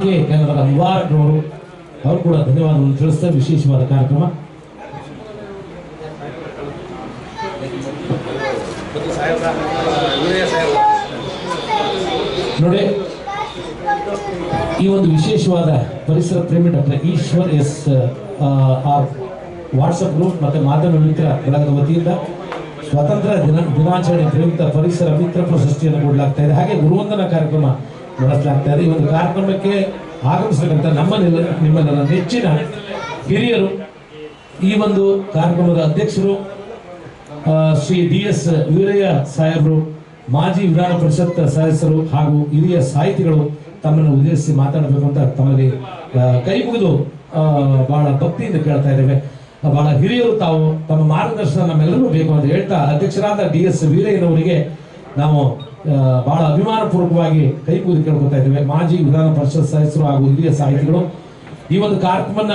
ಕನ್ನಡದ ಮುಬಾರಕ್ನವರು ಅವರು ಕೂಡ ಧನ್ಯವಾದವನ್ನು ತಿಳಿಸ್ತಾ ವಿಶೇಷವಾದ ಕಾರ್ಯಕ್ರಮ ನೋಡಿ. ಈ ಒಂದು ವಿಶೇಷವಾದ ಪರಿಸರ ಪ್ರೇಮಿ doctor Eshwar S R WhatsApp group ಮತ್ತು ಮಾಧ್ಯಮ ಮಿತ್ರ ಬಳಗದ ವತಿಯಿಂದ ಸ್ವಾತಂತ್ರ್ಯ ದಿನಾಚರಣೆ ಪ್ರಯುಕ್ತ ಪರಿಸರ ಮಿತ್ರ ಪ್ರಶಸ್ತಿಯನ್ನು ಕೊಡಲಾಗ್ತಾ ಇದೆ. ಹಾಗೆ ಗುರುವಂದನಾ ಕಾರ್ಯಕ್ರಮ ನಡೆಸಲಾಗ್ತಾ ಇದೆ. ಈ ಒಂದು ಕಾರ್ಯಕ್ರಮಕ್ಕೆ ಆಗಮಿಸತಕ್ಕಂಥ ನಿಮ್ಮೆಲ್ಲರ ನೆಚ್ಚಿನ ಹಿರಿಯರು, ಈ ಒಂದು ಕಾರ್ಯಕ್ರಮದ ಅಧ್ಯಕ್ಷರು ಶ್ರೀ DS ವೀರಯ್ಯ ಸಾಹೇಬರು, ಮಾಜಿ ವಿಧಾನ ಪರಿಷತ್ ಸದಸ್ಯರು ಹಾಗೂ ಹಿರಿಯ ಸಾಹಿತಿಗಳು ತಮ್ಮನ್ನು ಉದ್ದೇಶಿಸಿ ಮಾತಾಡಬೇಕು ಅಂತ ತಮಗೆ ಕೈ ಮುಗಿದು ಬಹಳ ಭಕ್ತಿಯಿಂದ ಕೇಳ್ತಾ ಇದ್ದೇವೆ. ಬಹಳ ಹಿರಿಯರು, ತಾವು ತಮ್ಮ ಮಾರ್ಗದರ್ಶನ ನಮ್ಮೆಲ್ಲರೂ ಬೇಕು ಅಂತ ಹೇಳ್ತಾ ಅಧ್ಯಕ್ಷರಾದ DS ವೀರಯ್ಯನವರಿಗೆ ನಾವು ಬಹಳ ಅಭಿಮಾನಪೂರ್ವಕವಾಗಿ ಕೈ ಮುಗಿದು ಕೇಳ್ಕೊತಾ ಇದ್ದೇವೆ. ಮಾಜಿ ವಿಧಾನ ಪರಿಷತ್ ಸದಸ್ಯರು ಹಾಗೂ ಹಿರಿಯ ಸಾಹಿತಿಗಳು ಈ ಒಂದು ಕಾರ್ಯಕ್ರಮನ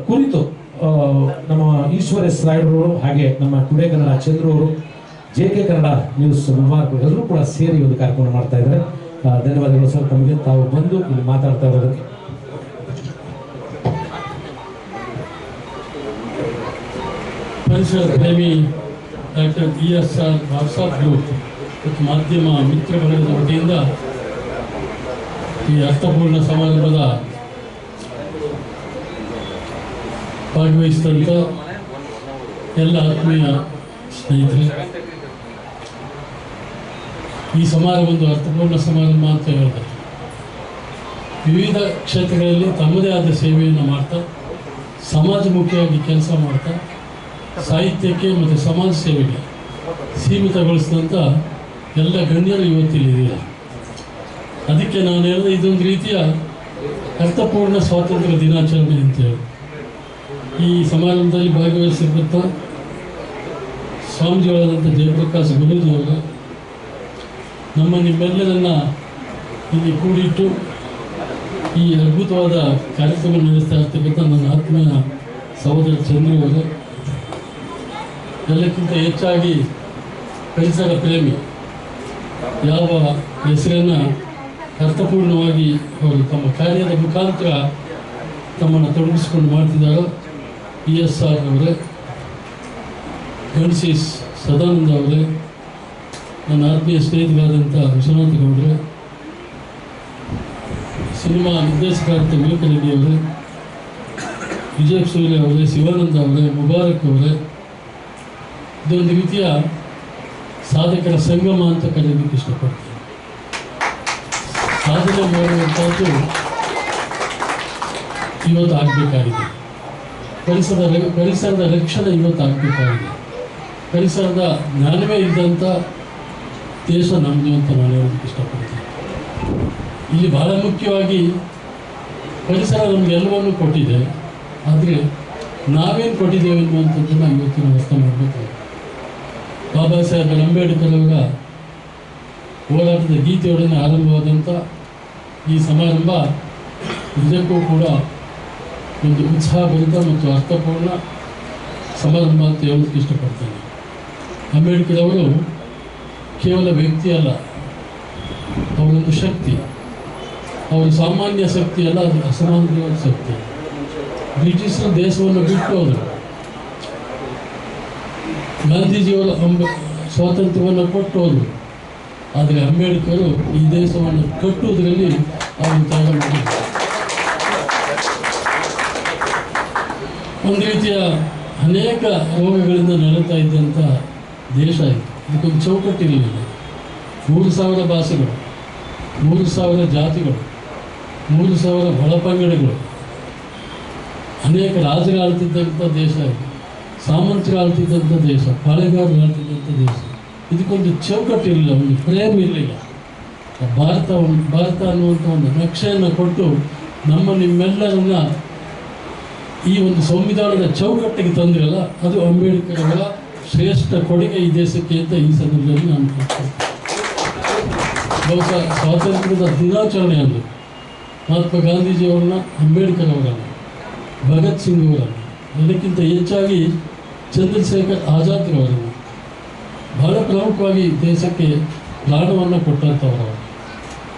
ಕುರಿತು ನಮ್ಮ ಈಶ್ವರ್ ಎಸ್ ರಾಯ್ಡರವರು ಹಾಗೆ ನಮ್ಮ ಟುಡೇ ಕನ್ನಡ ಚಂದ್ರು ಅವರು, JK ಕನ್ನಡ ನ್ಯೂಸ್ ಮುಬಾರಕ್ ಎಲ್ಲರೂ ಕೂಡ ಸೇರಿ ಒಂದು ಕಾರ್ಯಕ್ರಮ ಮಾಡ್ತಾ ಇದ್ದಾರೆ. ಧನ್ಯವಾದಗಳು ಸರ್ ತಮಗೆ, ತಾವು ಬಂದು ಇಲ್ಲಿ ಮಾತಾಡ್ತಾ ಇರೋದಕ್ಕೆ. ಪರಿಸರ ಪ್ರೇಮಿ ಡಾಕ್ಟರ್ DSR ವಾಟ್ಸಪ್ ಗ್ರೂಪ್ ಮತ್ತು ಮಾಧ್ಯಮ ಮಿತ್ರ ಬಳಗದ ವತಿಯಿಂದ ಈ ಅರ್ಥಪೂರ್ಣ ಸಮಾರಂಭದ ಭಾಗವಹಿಸಿದಂಥ ಎಲ್ಲ ಆತ್ಮೀಯ ಸ್ನೇಹಿತರೆ, ಈ ಸಮಾರಂಭ ಒಂದು ಅರ್ಥಪೂರ್ಣ ಸಮಾರಂಭ ಅಂತ ಹೇಳ್ತಾರೆ. ವಿವಿಧ ಕ್ಷೇತ್ರಗಳಲ್ಲಿ ತಮ್ಮದೇ ಆದ ಸೇವೆಯನ್ನು ಮಾಡ್ತಾ, ಸಮಾಜಮುಖಿಯಾಗಿ ಕೆಲಸ ಮಾಡ್ತಾ, ಸಾಹಿತ್ಯಕ್ಕೆ ಮತ್ತು ಸಮಾಜ ಸೇವೆಗೆ ಸೀಮಿತಗೊಳಿಸಿದಂಥ ಎಲ್ಲ ಗಣ್ಯರು ಇವತ್ತಿಲ್ಲಿದ್ದೀರ. ಅದಕ್ಕೆ ನಾನು ಹೇಳಿದೆ, ಇದೊಂದು ರೀತಿಯ ಅರ್ಥಪೂರ್ಣ ಸ್ವಾತಂತ್ರ್ಯ ದಿನಾಚರಣೆ ಅಂತೇಳಿ. ಈ ಸಮಾರಂಭದಲ್ಲಿ ಭಾಗವಹಿಸಿದಂಥ ಸ್ವಾಮೀಜಿಗಳಾದಂಥ ಜಯಪ್ರಕಾಶ್ ಗುರೂಜಿಯವರ ನಿಮ್ಮೆಲ್ಲರನ್ನ ಇಲ್ಲಿ ಕೂಡಿಟ್ಟು ಈ ಅದ್ಭುತವಾದ ಕಾರ್ಯಕ್ರಮ ನಡೆಸ್ತಾ ಇರ್ತಕ್ಕಂಥ ನನ್ನ ಆತ್ಮೀಯ ಸಹೋದರ ಚಂದ್ರವರು, ಎಲ್ಲಕ್ಕಿಂತ ಹೆಚ್ಚಾಗಿ ಪರಿಸರ ಪ್ರೇಮಿ, ಯಾವ ಹೆಸರನ್ನು ಅರ್ಥಪೂರ್ಣವಾಗಿ ಅವರು ತಮ್ಮ ಕಾರ್ಯದ ಮುಖಾಂತರ ತಮ್ಮನ್ನು ತೊಡಗಿಸಿಕೊಂಡು ಮಾಡ್ತಿದ್ದಾರೋ ESR ಅವರೇ, ಗಣೇಶ್ ಸದಾನಂದ ಅವರೇ, ನನ್ನ ಆತ್ಮೀಯ ಸ್ನೇಹಿತರಾದಂಥ ವಿಶ್ವನಾಥ್ ಗೌಡ್ರೆ, ಸಿನಿಮಾ ನಿರ್ದೇಶಕರಾದಂಥ ವಿವೇಕ ರೆಡ್ಡಿ ಅವರೇ, ವಿಜಯ್ ಸೂರ್ಯ ಅವರೇ, ಶಿವಾನಂದ ಅವರೇ, ಮುಬಾರಕ್ ಅವರೇ, ಇದೊಂದು ರೀತಿಯ ಸಾಧಕರ ಸಂಗಮ ಅಂತ ಕರೆಯೋದಕ್ಕೆ ಇಷ್ಟಪಡ್ತೀನಿ. ಸಾಧನೆ ಮಾಡುವಂಥದ್ದು ಇವತ್ತು ಆಗಬೇಕಾಗಿದೆ. ಪರಿಸರದ ರಕ್ಷಣೆ ಇವತ್ತು ಆಗಬೇಕಾಗಿದೆ. ಪರಿಸರದ ಜ್ಞಾನವೇ ಇದ್ದಂಥ ದೇಶ ನಮ್ಮದು ಅಂತ ನಾನು ಹೇಳೋದಕ್ಕೆ ಇಷ್ಟಪಡ್ತೀನಿ. ಇಲ್ಲಿ ಬಹಳ ಮುಖ್ಯವಾಗಿ ಪರಿಸರ ನಮಗೆಲ್ಲವನ್ನೂ ಕೊಟ್ಟಿದೆ, ಆದರೆ ನಾವೇನು ಕೊಟ್ಟಿದ್ದೇವೆ ಅನ್ನುವಂಥದ್ದನ್ನು ಇವತ್ತು ನಾವು ಅರ್ಥ ಮಾಡಬೇಕಾಗಿದೆ. ಬಾಬಾ ಸಾಹೇಬ್ ಅಂಬೇಡ್ಕರ್ ಅವರ ಹೋರಾಟದ ಗೀತೆಯೊಡನೆ ಆರಂಭವಾದಂಥ ಈ ಸಮಾರಂಭ ನಿಜಕ್ಕೂ ಕೂಡ ಒಂದು ಉತ್ಸಾಹಭರಿತ ಮತ್ತು ಅರ್ಥಪೂರ್ಣ ಸಮಾರಂಭ ಅಂತ ಹೇಳೋದಕ್ಕೆ ಇಷ್ಟಪಡ್ತೇನೆ. ಅಂಬೇಡ್ಕರ್ ಅವರು ಕೇವಲ ವ್ಯಕ್ತಿ ಅಲ್ಲ, ಅವರೊಂದು ಶಕ್ತಿ. ಅವರು ಸಾಮಾನ್ಯ ಶಕ್ತಿ ಅಲ್ಲ, ಅದು ಅಸಾಮಾನ್ಯವಾದ ಶಕ್ತಿ. ಬ್ರಿಟಿಷರ ದೇಶವನ್ನು ಬಿಟ್ಟು ಹೋದರು. ಗಾಂಧೀಜಿಯವರು ಸ್ವಾತಂತ್ರ್ಯವನ್ನು ಕೊಟ್ಟು ಹೋದರು. ಆದರೆ ಅಂಬೇಡ್ಕರ್ ಈ ದೇಶವನ್ನು ಕಟ್ಟುವುದರಲ್ಲಿ ಅವರು ತ್ಯಾಗ ಮಾಡಿದರು. ಒಂದು ರೀತಿಯ ಅನೇಕ ರೋಗಗಳಿಂದ ನರಳ್ತಾ ಇದ್ದಂಥ ದೇಶ ಇದು. ಇದಕ್ಕೊಂದು ಚೌಕಟ್ಟಿರಲಿಲ್ಲ. 3,000 ಭಾಷೆಗಳು, 3,000 ಜಾತಿಗಳು, 3,000 ಒಳಪಂಗಡಗಳು, ಅನೇಕ ರಾಜರು ಆಳ್ತಿದ್ದಂಥ ದೇಶ ಇದು. ಸಾಮಂತರು ಆಳ್ತಿದ್ದಂಥ ದೇಶ, ಪಾಳೆಗಾರರು ಆಳ್ತಿದ್ದಂಥ ದೇಶ. ಇದಕ್ಕೊಂದು ಚೌಕಟ್ಟಿರಲಿಲ್ಲ, ಒಂದು ಫ್ರೇಮ್ ಇರಲಿಲ್ಲ. ಭಾರತ ಅನ್ನುವಂಥ ಒಂದು ನಕ್ಷೆಯನ್ನು ಕೊಟ್ಟು ನಿಮ್ಮೆಲ್ಲರನ್ನ ಈ ಒಂದು ಸಂವಿಧಾನದ ಚೌಕಟ್ಟಿಗೆ ತಂದಿರಲ್ಲ, ಅದು ಅಂಬೇಡ್ಕರ್ ಅವರ ಶ್ರೇಷ್ಠ ಕೊಡುಗೆ ಈ ದೇಶಕ್ಕೆ ಅಂತ ಈ ಸಂದರ್ಭದಲ್ಲಿ ನಾನು ಹೇಳ್ತೇನೆ. ಬಹುಶಃ ಸ್ವಾತಂತ್ರ್ಯದ ದಿನಾಚರಣೆ ಅಂದು ಮಹಾತ್ಮ ಗಾಂಧೀಜಿಯವರನ್ನ, ಅಂಬೇಡ್ಕರ್ ಅವರನ್ನು, ಭಗತ್ ಸಿಂಗ್ ಅವರನ್ನು, ಅದಕ್ಕಿಂತ ಹೆಚ್ಚಾಗಿ ಚಂದ್ರಶೇಖರ್ ಆಜಾದ್ರವರನ್ನು ಬಹಳ ಪ್ರಮುಖವಾಗಿ ದೇಶಕ್ಕೆ ಪ್ರಾಣವನ್ನು ಕೊಟ್ಟಂಥವರು.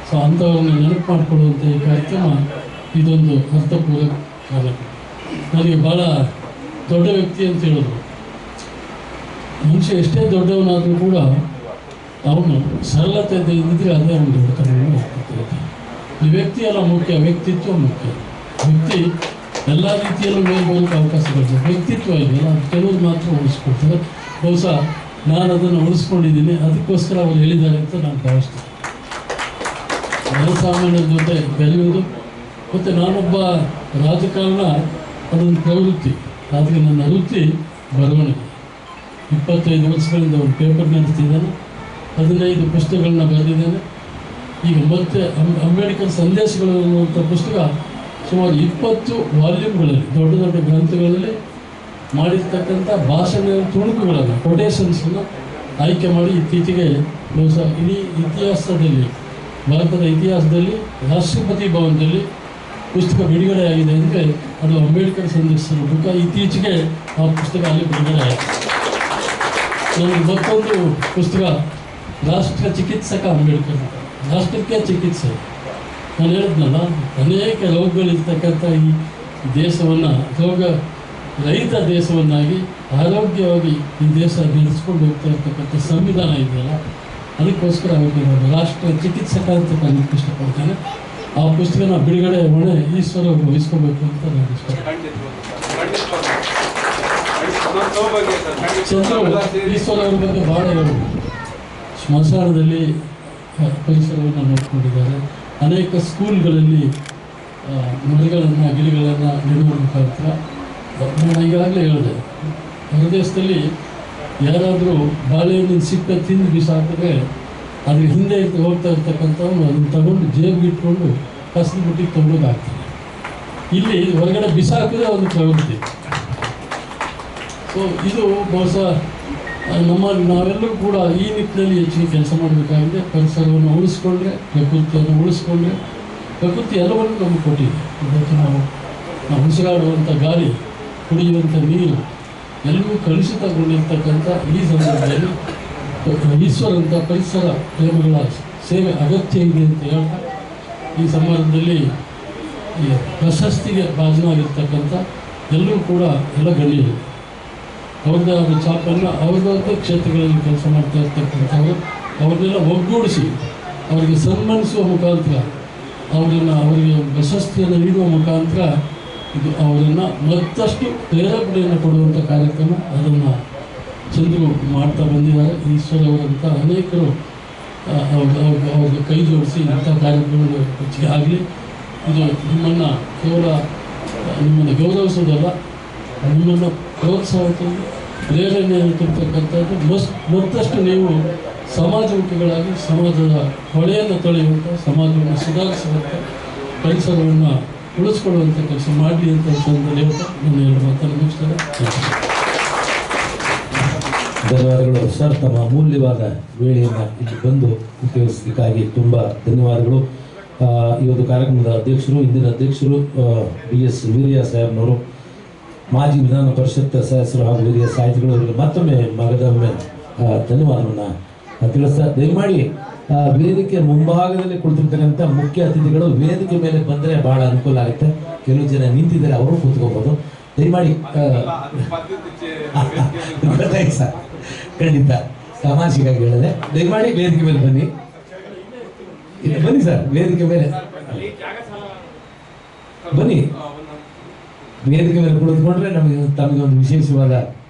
ಸೊ ಅಂಥವ್ರನ್ನ ನೆನಪು ಮಾಡಿಕೊಳ್ಳುವಂಥ ಈ ಕಾರ್ಯಕ್ರಮ ಇದೊಂದು ಅರ್ಥಪೂರ್ಣ ಕಾರ್ಯಕ್ರಮ. ನನಗೆ ಭಾಳ ದೊಡ್ಡ ವ್ಯಕ್ತಿ ಅಂತ ಹೇಳಿದ್ರು. ಮನುಷ್ಯ ಎಷ್ಟೇ ದೊಡ್ಡವನಾದರೂ ಕೂಡ ಅವನು ಸರಳತೆಯಿಂದ ಇದ್ದರೆ ಅದೇ ಅವನು ದೊಡ್ಡತನ. ಈ ವ್ಯಕ್ತಿ ಎಲ್ಲ ಮುಖ್ಯ, ವ್ಯಕ್ತಿತ್ವ ಮುಖ್ಯ. ವ್ಯಕ್ತಿ ಎಲ್ಲ ರೀತಿಯಲ್ಲೂ ಮೇಲೆ ಬರೋಕ್ಕೆ ಅವಕಾಶಗಳಿದೆ, ವ್ಯಕ್ತಿತ್ವ ಇದೆಯಲ್ಲ ಅದು ಕೆಲವರು ಮಾತ್ರ ಉಳಿಸ್ಕೊಡ್ತಾರೆ. ಬಹುಶಃ ನಾನು ಅದನ್ನು ಉಳಿಸ್ಕೊಂಡಿದ್ದೀನಿ, ಅದಕ್ಕೋಸ್ಕರ ಅವರು ಹೇಳಿದ್ದಾರೆ ಅಂತ ನಾನು ಭಾವಿಸ್ತೇನೆ. ಜನಸಾಮಾನ್ಯರ ಜೊತೆ ಬೆರೆಯುವುದು ಮತ್ತು ನಾನೊಬ್ಬ ರಾಜಕಾರಣ ಅದೊಂದು ಪ್ರವೃತ್ತಿ. ಆದರೆ ನನ್ನ ವೃತ್ತಿ ಬರವಣಿಗೆ. 25 ವರ್ಷಗಳಿಂದ ಒಂದು ಪೇಪರ್ ನಡೆಸ್ತಿದ್ದೇನೆ, 15 ಪುಸ್ತಕಗಳನ್ನ ಬರೆದಿದ್ದೇನೆ. ಈಗ ಮತ್ತೆ ಅಂಬೇಡ್ಕರ್ ಸಂದೇಶಗಳು ಅನ್ನುವಂಥ ಪುಸ್ತಕ ಸುಮಾರು 20 ವಾಲ್ಯೂಮ್ಗಳಲ್ಲಿ ದೊಡ್ಡ ದೊಡ್ಡ ಗ್ರಂಥಗಳಲ್ಲಿ ಮಾಡಿರ್ತಕ್ಕಂಥ ಭಾಷಣ ತುಣುಕುಗಳನ್ನು, ಕೊಟೇಶನ್ಸನ್ನು ಆಯ್ಕೆ ಮಾಡಿ ಇತ್ತೀಚೆಗೆ ಬಹುಶಃ ಇಡೀ ಇತಿಹಾಸದಲ್ಲಿ, ಭಾರತದ ಇತಿಹಾಸದಲ್ಲಿ ರಾಷ್ಟ್ರಪತಿ ಭವನದಲ್ಲಿ ಪುಸ್ತಕ ಬಿಡುಗಡೆ ಆಗಿದೆ ಅಂದರೆ ಅದು ಅಂಬೇಡ್ಕರ್ ಸಂದೇಶದ ಬುಕ್ಕ. ಇತ್ತೀಚೆಗೆ ಆ ಪುಸ್ತಕ ಅಲ್ಲಿ ಬಿಡುಗಡೆ ಆಯಿತು. ನನಗೆ ಮತ್ತೊಂದು ಪುಸ್ತಕ ರಾಷ್ಟ್ರ ಚಿಕಿತ್ಸಕ ಅಂಬೇಡ್ಕರ್, ರಾಷ್ಟ್ರಕ್ಕೆ ಚಿಕಿತ್ಸೆ. ನಾನು ಹೇಳಿದ್ನಲ್ಲ, ಅನೇಕ ರೋಗಗಳಿರ್ತಕ್ಕಂಥ ಈ ದೇಶವನ್ನು ರೋಗ ರಹಿತ ದೇಶವನ್ನಾಗಿ ಆರೋಗ್ಯವಾಗಿ ಈ ದೇಶ ನಡೆಸ್ಕೊಂಡು ಹೋಗ್ತಾ ಇರ್ತಕ್ಕಂಥ ಸಂವಿಧಾನ ಇದೆಯಲ್ಲ, ಅದಕ್ಕೋಸ್ಕರ ಅವರಿಗೆ ನಾನು ರಾಷ್ಟ್ರ ಚಿಕಿತ್ಸಕ ಅಂತ ಕಲಿಕ್ಕೆ ಇಷ್ಟಪಡ್ತೇನೆ. ಆ ಪುಸ್ತಕನ ಬಿಡುಗಡೆ ಹೊಣೆ ಈಶ್ವರ ಅವರು ವಹಿಸ್ಕೋಬೇಕು ಅಂತ ನಾನು ಇಷ್ಟಪಡ್ತೇನೆ. ಈಶ್ವರ ಅವ್ರ ಬಗ್ಗೆ ಭಾಳ ಹೇಳೋದು. ಸ್ಮಶಾನದಲ್ಲಿ ಪರಿಸರವನ್ನು ನೋಡ್ಕೊಂಡಿದ್ದಾರೆ. ಅನೇಕ ಸ್ಕೂಲ್ಗಳಲ್ಲಿ ಮರಗಳನ್ನು ಗಿಡಗಳನ್ನು ನೆಡುವ ಮುಖಾಂತರ, ನಾನು ಈಗಾಗಲೇ ಹೇಳಿದೆ, ಹೊರದೇಶದಲ್ಲಿ ಯಾರಾದರೂ ಬಾಳೆಹಣ್ಣಿನ ಸಿಪ್ಪೆ ತಿಂದು ಬಿಸಾಕಿದ್ರೆ ಅದ್ರ ಹಿಂದೆ ಹೋಗ್ತಾ ಇರ್ತಕ್ಕಂಥವ್ನು ಅದನ್ನು ತಗೊಂಡು ಜೇಬಿಗೆ ಇಟ್ಕೊಂಡು ಕಸದ ಬುಟ್ಟಿಗೆ ತೊಗೊಂಡೋಗಾಗ್ತದೆ. ಇಲ್ಲಿ ಹೊರಗಡೆ ಬಿಸಾಕಿದ್ರೆ ಒಂದು ಪ್ರವೃತ್ತಿ. ಸೊ ಇದು ಬಹುಶಃ ನಾವೆಲ್ಲರೂ ಕೂಡ ಈ ನಿಟ್ಟಿನಲ್ಲಿ ಹೆಚ್ಚಿಗೆ ಕೆಲಸ ಮಾಡಬೇಕಾಗಿದೆ. ಪರಿಸರವನ್ನು ಉಳಿಸ್ಕೊಂಡ್ರೆ, ಪ್ರಕೃತಿಯನ್ನು ಉಳಿಸ್ಕೊಂಡ್ರೆ, ಪ್ರಕೃತಿ ಎಲ್ಲವನ್ನೂ ನಮಗೆ ಕೊಟ್ಟಿದೆ. ಇವತ್ತು ನಾವು ಉಸಿರಾಡುವಂಥ ಗಾಳಿ, ಕುಡಿಯುವಂಥ ನೀರು ಎಲ್ಲವೂ ಕಲುಷಿತಗೊಂಡಿರ್ತಕ್ಕಂಥ ಈ ಸಂದರ್ಭದಲ್ಲಿ ಈಶ್ವರಂಥ ಪರಿಸರ ಪ್ರೇಮಿಗಳ ಸೇವೆ ಅಗತ್ಯ ಇದೆ ಅಂತ ಹೇಳ್ತಾ, ಈ ಸಮಾರಂಭದಲ್ಲಿ ಈ ಪ್ರಶಸ್ತಿಗೆ ಭಾಜನವಾಗಿರ್ತಕ್ಕಂಥ ಎಲ್ಲರೂ ಕೂಡ ಎಲ್ಲ ಗಣ್ಯರು, ಅವ್ರದ್ದೇ ಆದ ಛಾಪನ್ನು ಅವ್ರದ್ದೇ ಕ್ಷೇತ್ರಗಳಲ್ಲಿ ಕೆಲಸ ಮಾಡ್ತಾ ಇರ್ತಕ್ಕಂಥವ್ರು ಅವ್ರನ್ನೆಲ್ಲ ಒಗ್ಗೂಡಿಸಿ ಅವರಿಗೆ ಸನ್ಮಾನಿಸುವ ಮುಖಾಂತರ, ಅವರಿಗೆ ಪ್ರಶಸ್ತಿಯನ್ನು ನೀಡುವ ಮುಖಾಂತರ ಇದು ಅವರನ್ನು ಮತ್ತಷ್ಟು ಪ್ರೇರೇಪಣೆಯನ್ನು ಕೊಡುವಂಥ ಕಾರ್ಯಕ್ರಮ, ಅದನ್ನು ಚಂದ್ರು ಮಾಡ್ತಾ ಬಂದಿದ್ದಾರೆ. ಈಶ್ವರ ಅವರಂಥ ಅನೇಕರು ಅವ್ರಿಗೆ ಕೈ ಜೋಡಿಸಿ ಇಂಥ ಕಾರ್ಯಕ್ರಮಗಳು ಹೆಚ್ಚಿಗೆ ಆಗಲಿ. ಇದು ನಿಮ್ಮನ್ನು ಕೇವಲ ನಿಮ್ಮನ್ನು ಗೌರವಿಸೋದಲ್ಲ, ನಿಮ್ಮನ್ನು ಪ್ರೋತ್ಸಾಹ ಪ್ರೇರಣೆಯನ್ನು ತುಂಬತಕ್ಕಂಥದ್ದು. ಮತ್ತಷ್ಟು ನೀವು ಸಮಾಜಮುಖಿಗಳಾಗಿ ಸಮಾಜದ ಹೊಳೆಯನ್ನು ತೊಳೆಯುವಂಥ, ಸಮಾಜವನ್ನು ಸುಧಾರಿಸುವಂಥ, ಪರಿಸರವನ್ನು ಉಳಿಸ್ಕೊಳ್ಳುವಂಥ ಕೆಲಸ ಮಾಡಲಿ ಅಂತ ಸಂದರ್ಭದಲ್ಲಿ ಹೇಳ್ತಾ ನಾನು ಎರಡು ಮಾತನ್ನು ಮುಗಿಸ್ತೇನೆ. ಧನ್ಯವಾದಗಳು ಸರ್. ತಮ್ಮ ಅಮೂಲ್ಯವಾದ ವೇಳೆಯನ್ನು ಇಲ್ಲಿ ಬಂದು ಉಪಯೋಗಿಸಲಿಕ್ಕಾಗಿ ತುಂಬ ಧನ್ಯವಾದಗಳು. ಈ ಒಂದು ಕಾರ್ಯಕ್ರಮದ ಅಧ್ಯಕ್ಷರು, ಇಂದಿನ ಅಧ್ಯಕ್ಷರು BS ವೀರಯ್ಯ ಸಾಹೇಬ್ನವರು, ಮಾಜಿ ವಿಧಾನ ಪರಿಷತ್ ಸದಸ್ಯರು ಹಾಗೂ ಹಿರಿಯ ಸಾಹಿತಿಗಳು, ಅವರಿಗೆ ಮತ್ತೊಮ್ಮೆ ಮಗದೊಮ್ಮೆ ಧನ್ಯವಾದವನ್ನು ತಿಳಿಸ್ತಾ, ದಯಮಾಡಿ ವೇದಿಕೆ ಮುಂಭಾಗದಲ್ಲಿ ಕುಳಿತಿರ್ತಕ್ಕಂಥ ಮುಖ್ಯ ಅತಿಥಿಗಳು ವೇದಿಕೆ ಮೇಲೆ ಬಂದರೆ ಭಾಳ ಅನುಕೂಲ ಆಗುತ್ತೆ. ಕೆಲವು ಜನ ನಿಂತಿದ್ದಾರೆ, ಅವರು ಕೂತ್ಕೋಬೋದು. ದಯಮಾಡಿ ಗೊತ್ತಾಯ್ತು ಸರ್, ಖಂಡಿತ ತಮಾಷೆಗಾಗಿ ಹೇಳಿದೆ. ದಯಮಾಡಿ ವೇದಿಕೆ ಮೇಲೆ ಬನ್ನಿ, ಬನ್ನಿ ಸರ್, ವೇದಿಕೆ ಮೇಲೆ ಬನ್ನಿ. ವೇದಿಕೆ ಮೇಲೆ ಕುಳಿತುಕೊಂಡ್ರೆ ತಮಗೆ ಒಂದು ವಿಶೇಷವಾದ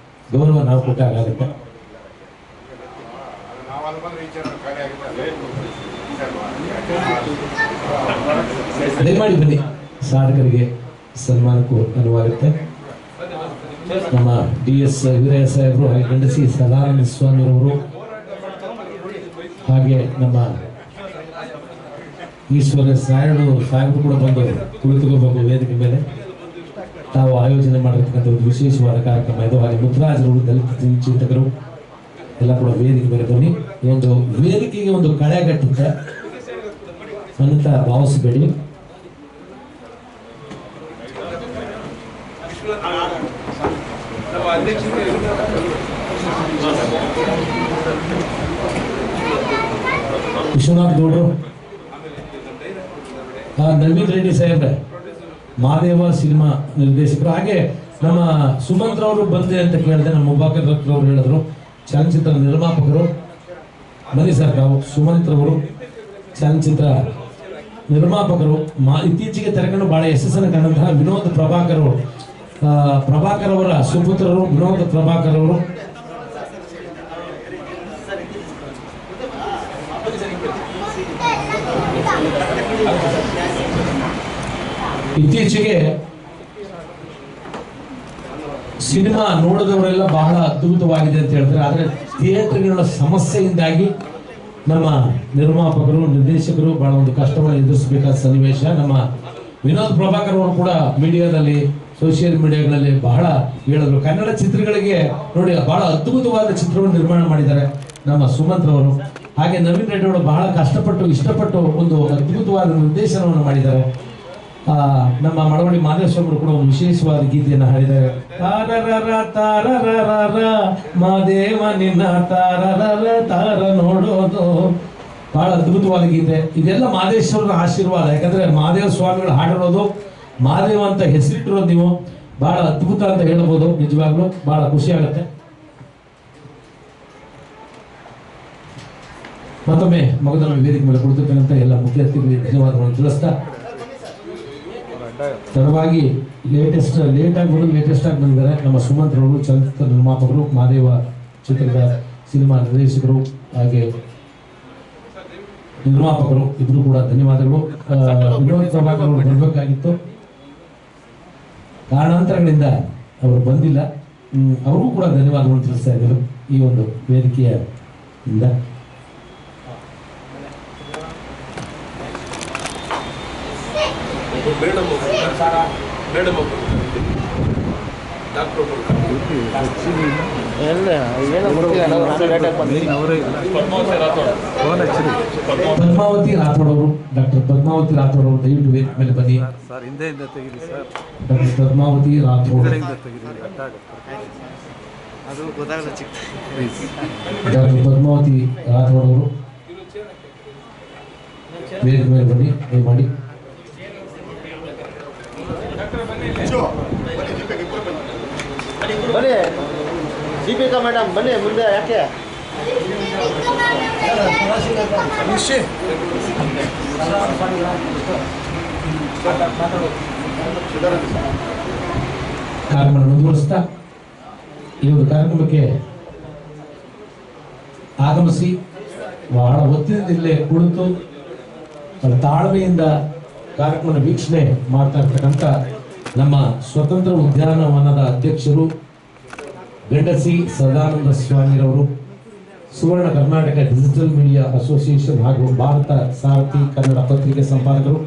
ಗೌರವ ನಾವು ಕೊಟ್ಟಾಗುತ್ತೆ. ದಯಮಾಡಿ ಬನ್ನಿ, ಸಾಧಕರಿಗೆ ಸನ್ಮಾನಕ್ಕೂ ಅನುವಾಗುತ್ತೆ. ನಮ್ಮ DS ವೀರಯ್ಯ ಸಾಹೇಬರು, ಹಾಗೆ ಗಂಡಸಿ ಸದಾನಂದ ಸ್ವಾಮಿರವರು, ಹಾಗೆ ನಮ್ಮ ಈಶ್ವರ ಸಾಹೇಬರು ಕೂಡ ಬಂದು ಕುಳಿತುಕೋಬೇಕು ವೇದಿಕೆ ಮೇಲೆ. ತಾವು ಆಯೋಜನೆ ಮಾಡಿರ್ತಕ್ಕಂಥ ಒಂದು ವಿಶೇಷವಾದ ಕಾರ್ಯಕ್ರಮ ಇದು. ಹಾಗೆ ಮುತ್ತರಾಜರು, ದಲಿತ ಚಿಂತಕರು ಎಲ್ಲ ಕೂಡ ವೇದಿಕೆ ಮೇಲೆ ಬನ್ನಿ. ಈ ಒಂದು ವೇದಿಕೆಗೆ ಒಂದು ಕಳೆಗಟ್ಟುತ್ತೆ ಅಂತ ಭಾವಿಸಬೇಡಿ. ವಿಶ್ವನಾಥ್ ಗೌಡರು ನವೀನ್ ರೆಡ್ಡಿ ಸಾಹೇಬ್ರೆ ಮಾದೇವ ಸಿನಿಮಾ ನಿರ್ದೇಶಕರು. ಹಾಗೆ ನಮ್ಮ ಸುಮಂತ್ರವರು ಬಂದೆ ಅಂತ ಕೇಳಿದೆ, ನಮ್ಮ ಮುಬಾಕರ್ ಅವರು ಹೇಳಿದ್ರು. ಚಲನಚಿತ್ರ ನಿರ್ಮಾಪಕರು ಬನ್ನಿ ಸರ್. ನಾವು ಸುಮಂತ್ರವರು ಚಲನಚಿತ್ರ ನಿರ್ಮಾಪಕರು. ಇತ್ತೀಚೆಗೆ ತೆರೆಕಂಡು ಬಹಳ ಯಶಸ್ಸನ್ನು ಕಂಡಂತಹ ವಿನೋದ್ ಪ್ರಭಾಕರ್ ಅವರ ಸುಪುತ್ರರು ವಿನೋದ್ ಪ್ರಭಾಕರ್ ಅವರು. ಇತ್ತೀಚೆಗೆ ಸಿನಿಮಾ ನೋಡಿದವರೆಲ್ಲ ಬಹಳ ಅದ್ಭುತವಾಗಿದೆ ಅಂತ ಹೇಳ್ತಾರೆ. ಆದರೆ ಥಿಯೇಟರ್ಗಳ ಸಮಸ್ಯೆಯಿಂದಾಗಿ ನಮ್ಮ ನಿರ್ಮಾಪಕರು ನಿರ್ದೇಶಕರು ಬಹಳ ಒಂದು ಕಷ್ಟವನ್ನು ಎದುರಿಸಬೇಕಾದ ಸನ್ನಿವೇಶ. ನಮ್ಮ ವಿನೋದ್ ಪ್ರಭಾಕರ್ ಅವರು ಕೂಡ ಮೀಡಿಯಾದಲ್ಲಿ ಸೋಷಿಯಲ್ ಮೀಡಿಯಾಗಳಲ್ಲಿ ಬಹಳ ಹೇಳಿದ್ರು. ಕನ್ನಡ ಚಿತ್ರಗಳಿಗೆ ನೋಡಿ ಬಹಳ ಅದ್ಭುತವಾದ ಚಿತ್ರವನ್ನು ನಿರ್ಮಾಣ ಮಾಡಿದ್ದಾರೆ ನಮ್ಮ ಸುಮಂತ್ರವರು. ಹಾಗೆ ನವೀನ್ ರೆಡ್ಡಿ ಅವರು ಬಹಳ ಕಷ್ಟಪಟ್ಟು ಇಷ್ಟಪಟ್ಟು ಒಂದು ಅದ್ಭುತವಾದ ನಿರ್ದೇಶನವನ್ನು ಮಾಡಿದ್ದಾರೆ. ನಮ್ಮ ಮಳವಳ್ಳಿ ಮಾದೇಶ್ವರರು ಕೂಡ ಒಂದು ವಿಶೇಷವಾದ ಗೀತೆಯನ್ನು ಹಾಡಿದ್ದಾರೆ. ತಾರರ ತಾರರ ಮಾದೇವ ನಿನ್ನ ತಾರರ ತಾರ ನೋಡೋದು, ಬಹಳ ಅದ್ಭುತವಾದ ಗೀತೆ. ಇದೆಲ್ಲ ಮಾದೇಶ್ವರರ ಆಶೀರ್ವಾದ. ಯಾಕಂದ್ರೆ ಮಹಾದೇವ ಸ್ವಾಮಿಗಳು ಹಾಡಿರೋದು, ಮಹಾದೇವ ಅಂತ ಹೆಸರಿಟ್ಟಿರೋದು ನೀವು ಬಹಳ ಅದ್ಭುತ ಅಂತ ಹೇಳ್ಬೋದು. ನಿಜವಾಗ್ಲೂ ಬಹಳ ಖುಷಿ ಆಗುತ್ತೆ. ಮತ್ತೊಮ್ಮೆ ಮಗದೊಮ್ಮೆ ವೇದಿಕೆ ಮೇಲೆ ಕುಳಿತಿರ್ತಕ್ಕಂಥ ಎಲ್ಲ ಮುಖ್ಯ ಅತಿಥಿಗಳಿಗೆ ಧನ್ಯವಾದಗಳನ್ನು ತಿಳಿಸ್ತಾ, ತಡವಾಗಿ ಲೇಟಾಗಿ ಬಂದಿದ್ದಾರೆ ನಮ್ಮ ಸುಮಂತ್ರವರು ಚಲನಚಿತ್ರ ನಿರ್ಮಾಪಕರು, ಮಹಾದೇವ ಚಿತ್ರದ ಸಿನಿಮಾ ನಿರ್ದೇಶಕರು ಹಾಗೆ ನಿರ್ಮಾಪಕರು ಇಬ್ರು ಕೂಡ ಧನ್ಯವಾದಗಳು. ವಿನೋದ್ ಪ್ರಭಾಕರ್ ಅವರು ಬರಬೇಕಾಗಿತ್ತು, ಕಾರಣಾಂತರಗಳಿಂದ ಅವರು ಬಂದಿಲ್ಲ. ಅವ್ರಿಗೂ ಕೂಡ ಧನ್ಯವಾದಗಳನ್ನು ತಿಳಿಸ್ತಾ ಇದ್ದಾರೆ ಈ ಒಂದು ವೇದಿಕೆಯ ಇಂದ. ಪದ್ಮಾವತಿ ರಾಥೋಡ್ ಅವರು, ಡಾಕ್ಟರ್ ಪದ್ಮಾವತಿ ರಾಥೋಡ್ ಅವರು ದಯವಿಟ್ಟು ವೇದಿಕೆ ಮೇಲೆ ಬನ್ನಿ. ಡಾಕ್ಟರ್ ಪದ್ಮಾವತಿ ರಾಥೋಡ್, ಡಾಕ್ಟರ್ ಪದ್ಮಾವತಿ ರಾಥೋಡ್ ಅವರು ವೇದಿಕೆ ಮೇಲೆ ಬನ್ನಿ ದಯಮಾಡಿ. ಬನ್ನಿ ದೀಪಿಕಾ ಮೇಡಮ್ ಬನ್ನಿ ಮುಂದೆ. ಯಾಕೆ ಕಾರ್ಯಕ್ರಮ ಮುಂದುವರಿಸ್ತಾ ಈ ಒಂದು ಕಾರ್ಯಕ್ರಮಕ್ಕೆ ಆಗಮಿಸಿ ಬಹಳ ಹೊತ್ತಿನಿಂದ ಇಲ್ಲೇ ಕುಳಿತು ತಾಳ್ಮೆಯಿಂದ ಕಾರ್ಯಕ್ರಮ ವೀಕ್ಷಣೆ ಮಾಡ್ತಾ ಇರ್ತಕ್ಕಂಥ ನಮ್ಮ ಸ್ವತಂತ್ರ ಉದ್ಯಾನವನದ ಅಧ್ಯಕ್ಷರು Gandasi Sadananda ಸ್ವಾಮಿರವರು, Suvarna Karnataka digital media association ಹಾಗೂ ಭಾರತ ಸಾರಥಿ ಕನ್ನಡ ಪತ್ರಿಕೆ ಸಂಪಾದಕರು,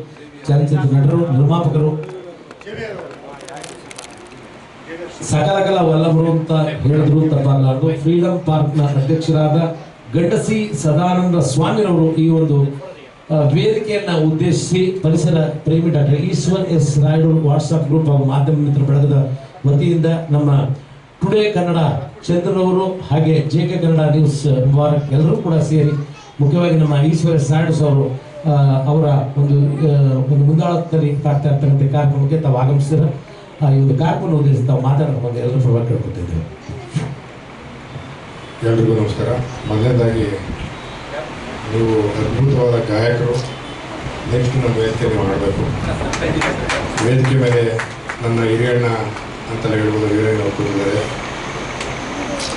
ಚಲನಚಿತ್ರ ನಟರು, ನಿರ್ಮಾಪಕರು, ಸಕಲಕಲ ವಲ್ಲಭರು ಅಂತ ಹೇಳಿದ್ರು ತಪ್ಪಾಗಲಾರದು. ಫ್ರೀಡಂ ಪಾರ್ಕ್ನ ಅಧ್ಯಕ್ಷರಾದ ಗಂಡಸಿ ಸದಾನಂದ ಸ್ವಾಮಿರವರು ಈ ಒಂದು ವೇದಿಕೆಯನ್ನ ಉದ್ದೇಶಿಸಿ ಪರಿಸರ ಪ್ರೇಮಿ doctor Eshwar S Rayudu WhatsApp group ಹಾಗೂ ಮಾಧ್ಯಮ ಮಿತ್ರ ಬಳಗದ ವತಿಯಿಂದ ನಮ್ಮ ಟುಡೇ ಕನ್ನಡ ಚಂದ್ರನವರು ಹಾಗೆ JK ಕನ್ನಡ ನ್ಯೂಸ್ ಮುಬಾರಕ್ ಎಲ್ಲರೂ ಕೂಡ ಸೇರಿ ಮುಖ್ಯವಾಗಿ ನಮ್ಮ ಈಶ್ವರ್ ಎಸ್ ರಾಯ್ಡು ಅವರು ಅವರ ಒಂದು ಮುಂದಾಳತ್ವದಲ್ಲಿ ಆಗ್ತಾ ಇರ್ತಕ್ಕಂಥ ಕಾರ್ಯಕ್ರಮಕ್ಕೆ ತಾವು ಆಗಮಿಸಿದ್ರೆ ಈ ಒಂದು ಕಾರ್ಯಕ್ರಮ ಉದ್ದೇಶಿಸಿ ತಾವು ಮಾತಾಡೋದು ಎಲ್ಲರೂ ಪರವಾಗಿ ಕೇಳ್ಕೊತಿದ್ದೇವೆ. ಎಲ್ರಿಗೂ ನಮಸ್ಕಾರ. ಮೊದಲನೇದಾಗಿ ನೀವು ಅದ್ಭುತವಾದ ಗಾಯಕರು, ನೆಕ್ಸ್ಟ್ ನಮ್ಮ ವೇದಿಕೆ ಮಾಡಬೇಕು. ವೇದಿಕೆ ಮೇಲೆ ನನ್ನ ಹಿರಿಯಣ್ಣ ಅಂತಲೇ ಹೇಳ್ಬೋದು, ಹಿರಿಯಣ್ಣ ಕೂತಿದ್ದಾರೆ.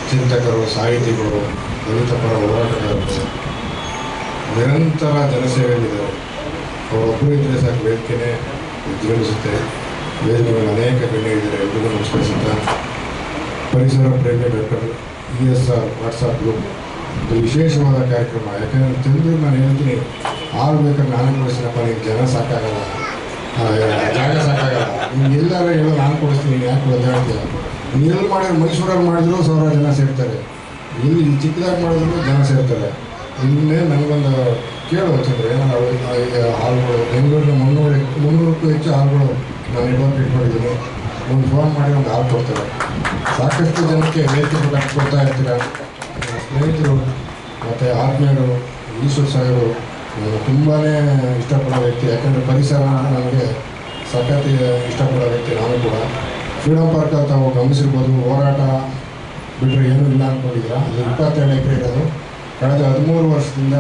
ಚಿಂತಕರು, ಸಾಹಿತಿಗಳು, ದಲಿತ ಪರ ಹೋರಾಟಗಾರರು, ನಿರಂತರ ಜನಸೇವೆಯಲ್ಲಿದ್ದಾರೆ. ಅವರೊಬ್ಬರು ಇದ್ದರೆ ಸಾಕು ವೇದಿಕೆನೇ ವಿಜೃಂಭಿಸುತ್ತೆ. ವೇದಿಕೆ ಮೇಲೆ ಅನೇಕ ಗಣ್ಯರಿದ್ದಾರೆ, ಎಲ್ರಿಗೂ ನಮಸ್ಕರಿಸುತ್ತಾ ಪರಿಸರ ಪ್ರೇಮಿ ಡಾಕ್ಟರ್ ESR ವಾಟ್ಸಪ್ ಗ್ರೂಪ್ ಇದು ವಿಶೇಷವಾದ ಕಾರ್ಯಕ್ರಮ. ಯಾಕಂದರೆ ಚಂದ್ರು ನಾನು ಹೇಳ್ತೀನಿ, ಆರು ಬೇಕಾದ್ರೆ ನಾನು ಕೊಡಿಸ್ತೀನಪ್ಪ, ನೀನು ಜನ ಸಾಕಾಗಲ್ಲ, ಜಾಗ ಸಾಕಾಗಲ್ಲ, ನಿಮ್ಗೆ ಎಲ್ಲರೂ ಹೇಳೋ ನಾನು ಕೊಡಿಸ್ತೀನಿ, ನೀನು ಯಾಕೆ ಕೊಡೋದು ಹೇಳ್ತೀಯ. ನೀವೆಲ್ಲಿ ಮಾಡಿದ್ರು ಮೈಸೂರಲ್ಲಿ ಮಾಡಿದ್ರು 1000 ಜನ ಸೇರ್ತಾರೆ, ಇಲ್ಲಿ ಚಿಕ್ಕದಾಗಿ ಮಾಡಿದ್ರು ಜನ ಸೇರ್ತಾರೆ. ಇನ್ನೇ ನನಗೊಂದು ಕೇಳೋ ಚಂದ್ರ ಏನಾದ್ರು ಹಾಲ್ಗಳು ಬೆಂಗಳೂರಿನ 300ಕ್ಕೂ ಹೆಚ್ಚು ಹಾಲ್ಗಳು ನಾನು ಇಟ್ಕೊಂಡಿದ್ದೀನಿ. ಒಂದು ಫೋನ್ ಮಾಡಿ ಒಂದು ಹಾಲು ಕೊಡ್ತಾರೆ. ಸಾಕಷ್ಟು ಜನಕ್ಕೆ ವೇದಿಕೆ ಕೊಡ್ತಾ ಇರ್ತೀರ. ಸ್ನೇಹಿತರು ಮತ್ತು ಆತ್ಮೀಯರು, ಈಶ್ವರ್ ಸಾಹೇಬರು ನಾನು ತುಂಬಾ ಇಷ್ಟಪಡೋ ವ್ಯಕ್ತಿ. ಯಾಕಂದರೆ ಪರಿಸರ ನನಗೆ ಸಖತ್ ಇಷ್ಟಪಡೋ ವ್ಯಕ್ತಿ ನಾನು ಕೂಡ. ಫ್ರೀಡಮ್ ಪಾರ್ಕ್ ತಾವು ಗಮನಿಸಿರ್ಬೋದು, ಹೋರಾಟ ಬಿಟ್ಟರೆ ಏನೂ ಇಲ್ಲ ಅಂದ್ಕೊಂಡಿದ್ದೀರ. ಅದು 22 ಎಕರೆ ಇರೋದು. ಕಳೆದ 13 ವರ್ಷದಿಂದ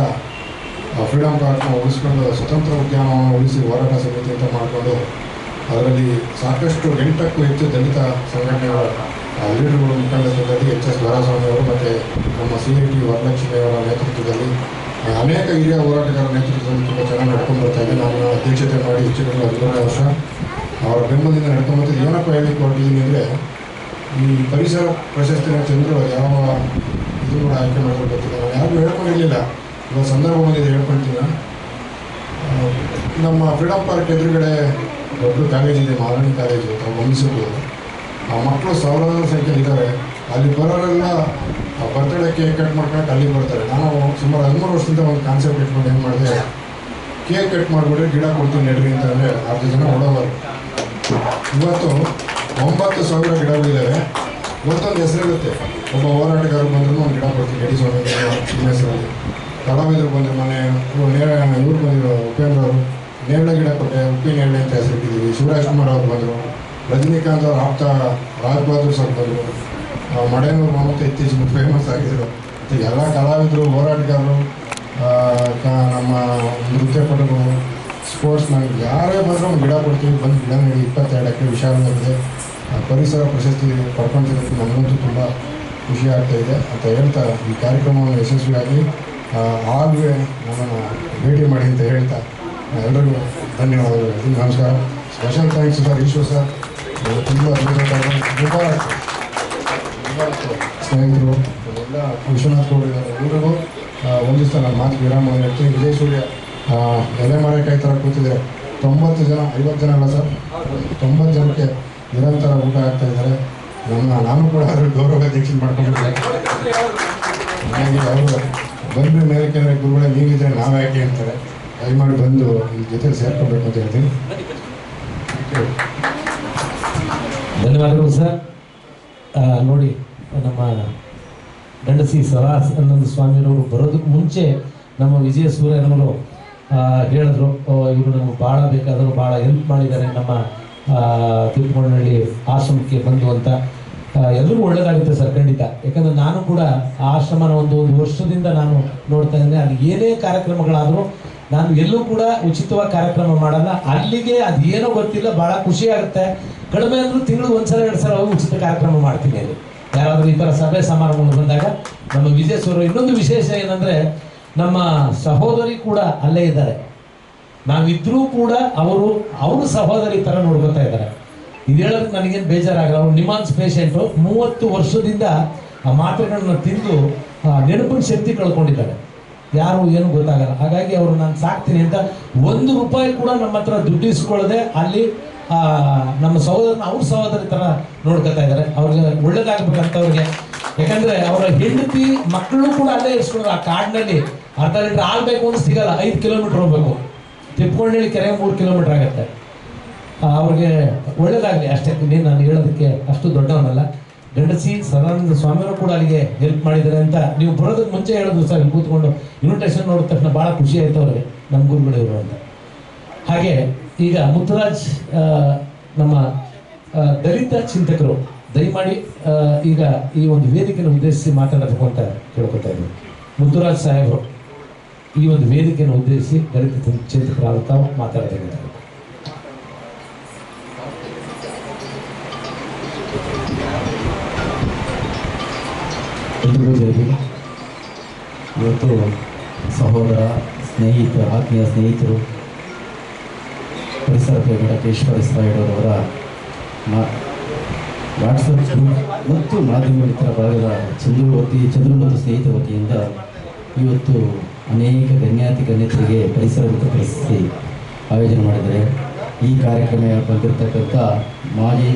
ಫ್ರೀಡಮ್ ಪಾರ್ಕ್ನ ಉಳಿಸ್ಕೊಂಡು ಸ್ವತಂತ್ರ ಉದ್ಯಾನವನ್ನು ಉಳಿಸಿ ಹೋರಾಟ ಸಮಿತಿ ಅಂತ ಮಾಡಿಕೊಂಡು ಅದರಲ್ಲಿ ಸಾಕಷ್ಟು 8ಕ್ಕೂ ಹೆಚ್ಚು ದಲಿತ ಸಂಘಟನೆಗಳ ಲೀಡರ್ಗಳು ಮುಖಂಡತ್ವದಲ್ಲಿ HS ದೊರೆಸ್ವಾಮಿ ಅವರು ಮತ್ತು ನಮ್ಮ CIT ವರಲಕ್ಷ್ಮಿಯವರ ನೇತೃತ್ವದಲ್ಲಿ ಅನೇಕ ಹಿರಿಯ ಹೋರಾಟಗಾರರ ನೇತೃತ್ವದಲ್ಲಿ ತುಂಬ ಚೆನ್ನಾಗಿ ನಡ್ಕೊಂಡು ಬರ್ತಾ ಇದೆ. ನಾನು ಅಧ್ಯಕ್ಷತೆ ಮಾಡಿ ಹೆಚ್ಚು ಕಡಿಮೆ 13 ವರ್ಷ ಅವರ ಬೆಂಬಲದಿಂದ ನಡ್ಕೊಂಬರ್ತಿದ್ದೆ. ಏನಪ್ಪ ಹೇಳಿಕ್ಕೆ ಹೊರಟಿದ್ದೀನಿ ಅಂದರೆ, ಈ ಪರಿಸರ ಪ್ರಶಸ್ತಿನ ಚಂದ್ರು ಯಾವ ಇದು ಕೂಡ ಆಯ್ಕೆ ಮಾಡೋದು ಗೊತ್ತಿಲ್ಲ. ನಾನು ಯಾರಿಗೂ ಹೇಳ್ಕೊಂಡಿರಲಿಲ್ಲ, ಇವಾಗ ಸಂದರ್ಭ ಬಂದಿದೆ ಹೇಳ್ಕೊಳ್ತೀನಿ. ನಮ್ಮ ಫ್ರೀಡಮ್ ಪಾರ್ಕ್ ಎದುರುಗಡೆ ದೊಡ್ಡ ಕಾಲೇಜ್ ಇದೆ, ಮಹಾರಾಣಿ ಕಾಲೇಜು, ತಾವು ಗಮನಿಸಬಹುದು. ಆ ಮಕ್ಕಳು ಸಾವಿರಾರು ಸಂಖ್ಯೆ ಇದ್ದಾರೆ. ಅಲ್ಲಿ ಬರೋರೆಲ್ಲ ಬರ್ತಡೇ ಕೇಕ್ ಕಟ್ ಮಾಡ್ಕೊಂಡು ಅಲ್ಲಿ ಬರ್ತಾರೆ. ನಾನು ಸುಮಾರು 13 ವರ್ಷದಿಂದ ಒಂದು ಕಾನ್ಸೆಪ್ಟ್ ಇಟ್ಕೊಂಡು ಏನು ಮಾಡಿದೆ, ಕೇಕ್ ಕಟ್ ಮಾಡಿಬಿಟ್ರೆ ಗಿಡ ಕೊಡ್ತೀನಿ ನೆಡ್ರಿ ಅಂತಂದರೆ 10 ಜನ ಹೊಡೋವರು. ಇವತ್ತು 9,000 ಗಿಡಗಳಿದ್ದಾವೆ. ಒಂದೊಂದು ಹೆಸರಿರುತ್ತೆ. ಒಬ್ಬ ಹೋರಾಟಗಾರ ಬಂದರೂ ಒಂದು ಗಿಡ ಕೊಡ್ತೀನಿ, ಎಡಿಸೋಣ ಹೆಸರಲ್ಲಿ. ಕಲಾವಿದರು ಬಂದರೆ ಮನೆ ಇವ್ರು ಬಂದಿರೋ ಉಪೇಂದ್ರ ಅವರು ನೇರಳೆ ಗಿಡ ಕೊಟ್ಟೆ, ಉಪ್ಪಿ ನೇರಳೆ ಅಂತ ಹೆಸರಿಟ್ಟಿದ್ದೀವಿ. ಶಿವರಾಜ್ ಕುಮಾರ್ ಅವರು ಬಂದರು, ರಜನಿಕಾಂತ್ ಅವ್ರ ಆಪ್ತ ರಾಜ್ ಬಹದ್ದೂರ್ ಸರ್ ಬಂದರು, ಮಡೇನೂರು ಮಮತ ಇತ್ತೀಚೆಗೆ ಫೇಮಸ್ ಆಗಿದ್ದರು. ಮತ್ತು ಎಲ್ಲ ಕಲಾವಿದರು, ಹೋರಾಟಗಾರರು, ನಮ್ಮ ನೃತ್ಯಪಟುಗಳು, ಸ್ಪೋರ್ಟ್ಸ್ ಮ್ಯಾನ್ ಯಾರೇ ಬಂದರೂ ಒಂದು ಗಿಡ ಕೊಡ್ತೀವಿ. ಬಂದು ಗಿಡ ನೀಡಿ 22 ಎಕರೆ ವಿಶಾಲವಾಗಿದೆ. ಪರಿಸರ ಪ್ರಶಸ್ತಿ ಪಡ್ಕೊಳ್ತಿರೋದಕ್ಕೆ ನನಗಂತೂ ತುಂಬ ಖುಷಿ ಆಗ್ತಾಯಿದೆ ಅಂತ ಹೇಳ್ತಾ ಈ ಕಾರ್ಯಕ್ರಮವನ್ನು ಯಶಸ್ವಿಯಾಗಿ ಆಗಲೇ ನನ್ನನ್ನು ಭೇಟಿ ಮಾಡಿ ಅಂತ ಹೇಳ್ತಾ ಎಲ್ಲರಿಗೂ ಧನ್ಯವಾದಗಳು. ನಮಸ್ಕಾರ. Special thanks sir, Eshwar sir, ತುಂಬ ಸ್ನೇಹಿತರು ಎಲ್ಲ ವಿಶ್ವನಾಥ್ ಗೌಡ ಎಲ್ಲರಿಗೂ ಒಂದಿಸ್ತಾ ನನ್ನ ಮಾತು ವಿರಾಮ ಹೇಳ್ತೀನಿ. ವಿಜಯ ಸೂರ್ಯ ಎಲೆ ಮರೆಕಾಯಿ ಥರ ಕೂತಿದ್ದಾರೆ. 90 ಜನ, 50 ಜನ ಅಲ್ಲ ಸರ್, 90 ಜನಕ್ಕೆ ನಿರಂತರ ಊಟ ಆಗ್ತಾ ಇದ್ದಾರೆ. ನಾನು ಕೂಡ ಅದ್ರಲ್ಲಿ ಗೌರವ ಅಧ್ಯಕ್ಷತೆ ಮಾಡ್ಕೊಂಡಿದ್ದೆ. ಹಾಗಾಗಿ ಅವರು ಬಂದು ಮೇಲಕ್ಕೆ ಅಂದರೆ ಗುರುಗಳೇ ನೀವಿದ್ರೆ ನಾವು ಯಾಕೆ ಅಂತಾರೆ. ದಯಮಾಡಿ ಬಂದು ಈ ಜೊತೆ ಸೇರ್ಕೊಬೇಕು ಅಂತ ಹೇಳ್ತೀನಿ. ಧನ್ಯವಾದಗಳು ಸರ್. ನೋಡಿ, ನಮ್ಮ ಗಂಡಸಿ ಸದಾನಂದ ಸ್ವಾಮಿಯವರು ಬರೋದಕ್ಕೆ ಮುಂಚೆ ನಮ್ಮ ವಿಜಯ ಸೂರ್ಯನವರು ಹೇಳಿದ್ರು, ಇವರು ನಮಗೆ ಭಾಳ ಬೇಕಾದರೂ ಭಾಳ ಹೆಲ್ಪ್ ಮಾಡಿದ್ದಾರೆ ನಮ್ಮ ತಿರುಪನಹಳ್ಳಿ ಆಶ್ರಮಕ್ಕೆ ಬಂದು ಅಂತ. ಎಲ್ಲರಿಗೂ ಒಳ್ಳೆಯದಾಗುತ್ತೆ ಸರ್, ಖಂಡಿತ. ಯಾಕಂದರೆ ನಾನು ಕೂಡ ಆ ಆಶ್ರಮನ ಒಂದು ವರ್ಷದಿಂದ ನಾನು ನೋಡ್ತಾ ಇದ್ದೇನೆ. ಅಲ್ಲಿ ಏನೇ ಕಾರ್ಯಕ್ರಮಗಳಾದರೂ ನಾನು ಎಲ್ಲೂ ಕೂಡ ಉಚಿತವಾಗಿ ಕಾರ್ಯಕ್ರಮ ಮಾಡಲ್ಲ. ಅಲ್ಲಿಗೆ ಅದು ಏನೋ ಗೊತ್ತಿಲ್ಲ, ಭಾಳ ಖುಷಿ ಆಗುತ್ತೆ. ಕಡಿಮೆ ಅಂದರೂ ತಿಂಗಳು 1 ಸಲ 2 ಸಲ ಹೋಗಿ ಉಚಿತ ಕಾರ್ಯಕ್ರಮ ಮಾಡ್ತೀನಿ ಅಲ್ಲಿ. ಯಾರಾದರೂ ಈ ಥರ ಸಭೆ ಸಮಾರಂಭಗಳು ಬಂದಾಗ ನಮ್ಮ ವಿಜಯ ಸರ್. ಇನ್ನೊಂದು ವಿಶೇಷ ಏನಂದರೆ, ನಮ್ಮ ಸಹೋದರಿ ಕೂಡ ಅಲ್ಲೇ ಇದ್ದಾರೆ. ನಾವಿದ್ರೂ ಕೂಡ ಅವರು ಸಹೋದರಿ ಥರ ನೋಡ್ಕೊತಾ ಇದ್ದಾರೆ. ಇದು ಹೇಳೋದಕ್ಕೆ ನನಗೇನು ಬೇಜಾರಾಗಲ್ಲ. ಅವರು ನಿಮಾನ್ಸ್ ಪೇಷೆಂಟು, 30 ವರ್ಷದಿಂದ ಆ ಮಾತ್ರೆಗಳನ್ನ ತಿಂದು ನೆನಪಿನ ಶಕ್ತಿ ಕಳ್ಕೊಂಡಿದ್ದಾರೆ. ಯಾರು ಏನು ಗೊತ್ತಾಗಲ್ಲ. ಹಾಗಾಗಿ ಅವರು ನಾನು ಸಾಕ್ತೀನಿ ಅಂತ 1 ರೂಪಾಯಿ ಕೂಡ ನಮ್ಮ ಹತ್ರ ದುಡ್ಡು ಇಸ್ಕೊಳ್ಳದೆ ಅಲ್ಲಿ ನಮ್ಮ ಅವ್ರ ಸಹೋದರಿ ಥರ ನೋಡ್ಕೊತಾ ಇದ್ದಾರೆ. ಅವ್ರಿಗೆ ಒಳ್ಳೇದಾಗಬೇಕಂತವ್ರಿಗೆ. ಯಾಕಂದರೆ ಅವರ ಹೆಂಡತಿ ಮಕ್ಕಳು ಕೂಡ ಅಲ್ಲೇ ಇಸ್ಕೊಂಡ್ರು. ಆ ಕಾಡಿನಲ್ಲಿ ಅರ್ಧ ಲೀಟ್ರ್ ಆಗಬೇಕು ಅಂತ ಸಿಗಲ್ಲ, 5 ಕಿಲೋಮೀಟ್ರ್ ಹೋಗ್ಬೇಕು. ತಿಪ್ಪಕೊಂಡಳ್ಳಿ ಕೆರೆ 3 ಕಿಲೋಮೀಟ್ರ್ ಆಗುತ್ತೆ. ಅವ್ರಿಗೆ ಒಳ್ಳೇದಾಗಲಿ ಅಷ್ಟೇ. ಇನ್ನೇನು ನಾನು ಹೇಳೋದಕ್ಕೆ ಅಷ್ಟು ದೊಡ್ಡವನಲ್ಲ. ಗಂಡಸಿ ಸದಾನಂದ ಸ್ವಾಮಿಯವರು ಕೂಡ ಅಲ್ಲಿಗೆ ಹೆಲ್ಪ್ ಮಾಡಿದ್ದಾರೆ ಅಂತ ನೀವು ಬರೋದಕ್ಕೆ ಮುಂಚೆ ಹೇಳಿದ್ರು ಸರ್. ಇಲ್ಲಿ ಕೂತ್ಕೊಂಡು ಇನ್ವಿಟೇಷನ್ ನೋಡಿದ ತಕ್ಷಣ ಭಾಳ ಖುಷಿ ಆಯಿತು ಅವ್ರಿಗೆ, ನಮ್ಮ ಗುರುಗಳಿವರು ಅಂತ. ಹಾಗೆ ಈಗ ಮುತ್ತುರಾಜ್ ನಮ್ಮ ದಲಿತ ಚಿಂತಕರು ದಯಮಾಡಿ ಈಗ ಈ ಒಂದು ವೇದಿಕೆಯನ್ನು ಉದ್ದೇಶಿಸಿ ಮಾತಾಡಬೇಕು ಅಂತ ಕೇಳ್ಕೊತಾ ಇದ್ದೀವಿ. ಮುತ್ತುರಾಜ್ ಸಾಹೇಬರು ಈ ಒಂದು ವೇದಿಕೆಯನ್ನು ಉದ್ದೇಶಿಸಿ ದಲಿತ ಚಿಂತಕರಾದ ತಾವು ಮಾತಾಡಬೇಕಾಗುತ್ತೆ. ಎಲ್ರಿಗೂ ಜೈ. ಇವತ್ತು ಸಹೋದರ, ಆತ್ಮೀಯ ಸ್ನೇಹಿತರು, ಪರಿಸರ ಪ್ರೇಮಿ ಕೇಶವ ರಾಯರವರ ವಾಟ್ಸಪ್ ಗ್ರೂಪ್ ಮತ್ತು ಮಾಧ್ಯಮ ಮಿತ್ರ ಬಳಗದ ಚಂದ್ರು ಮತ್ತು ಸ್ನೇಹಿತರ ವತಿಯಿಂದ ಇವತ್ತು ಅನೇಕ ಗಣ್ಯತಿಗೆ ಪರಿಸರ ಮಿತ್ರ ಪ್ರಶಸ್ತಿ ಆಯೋಜನೆ ಮಾಡಿದ್ದಾರೆ. ಈ ಕಾರ್ಯಕ್ರಮ ಬಂದಿರತಕ್ಕಂಥ ಮಾಜಿ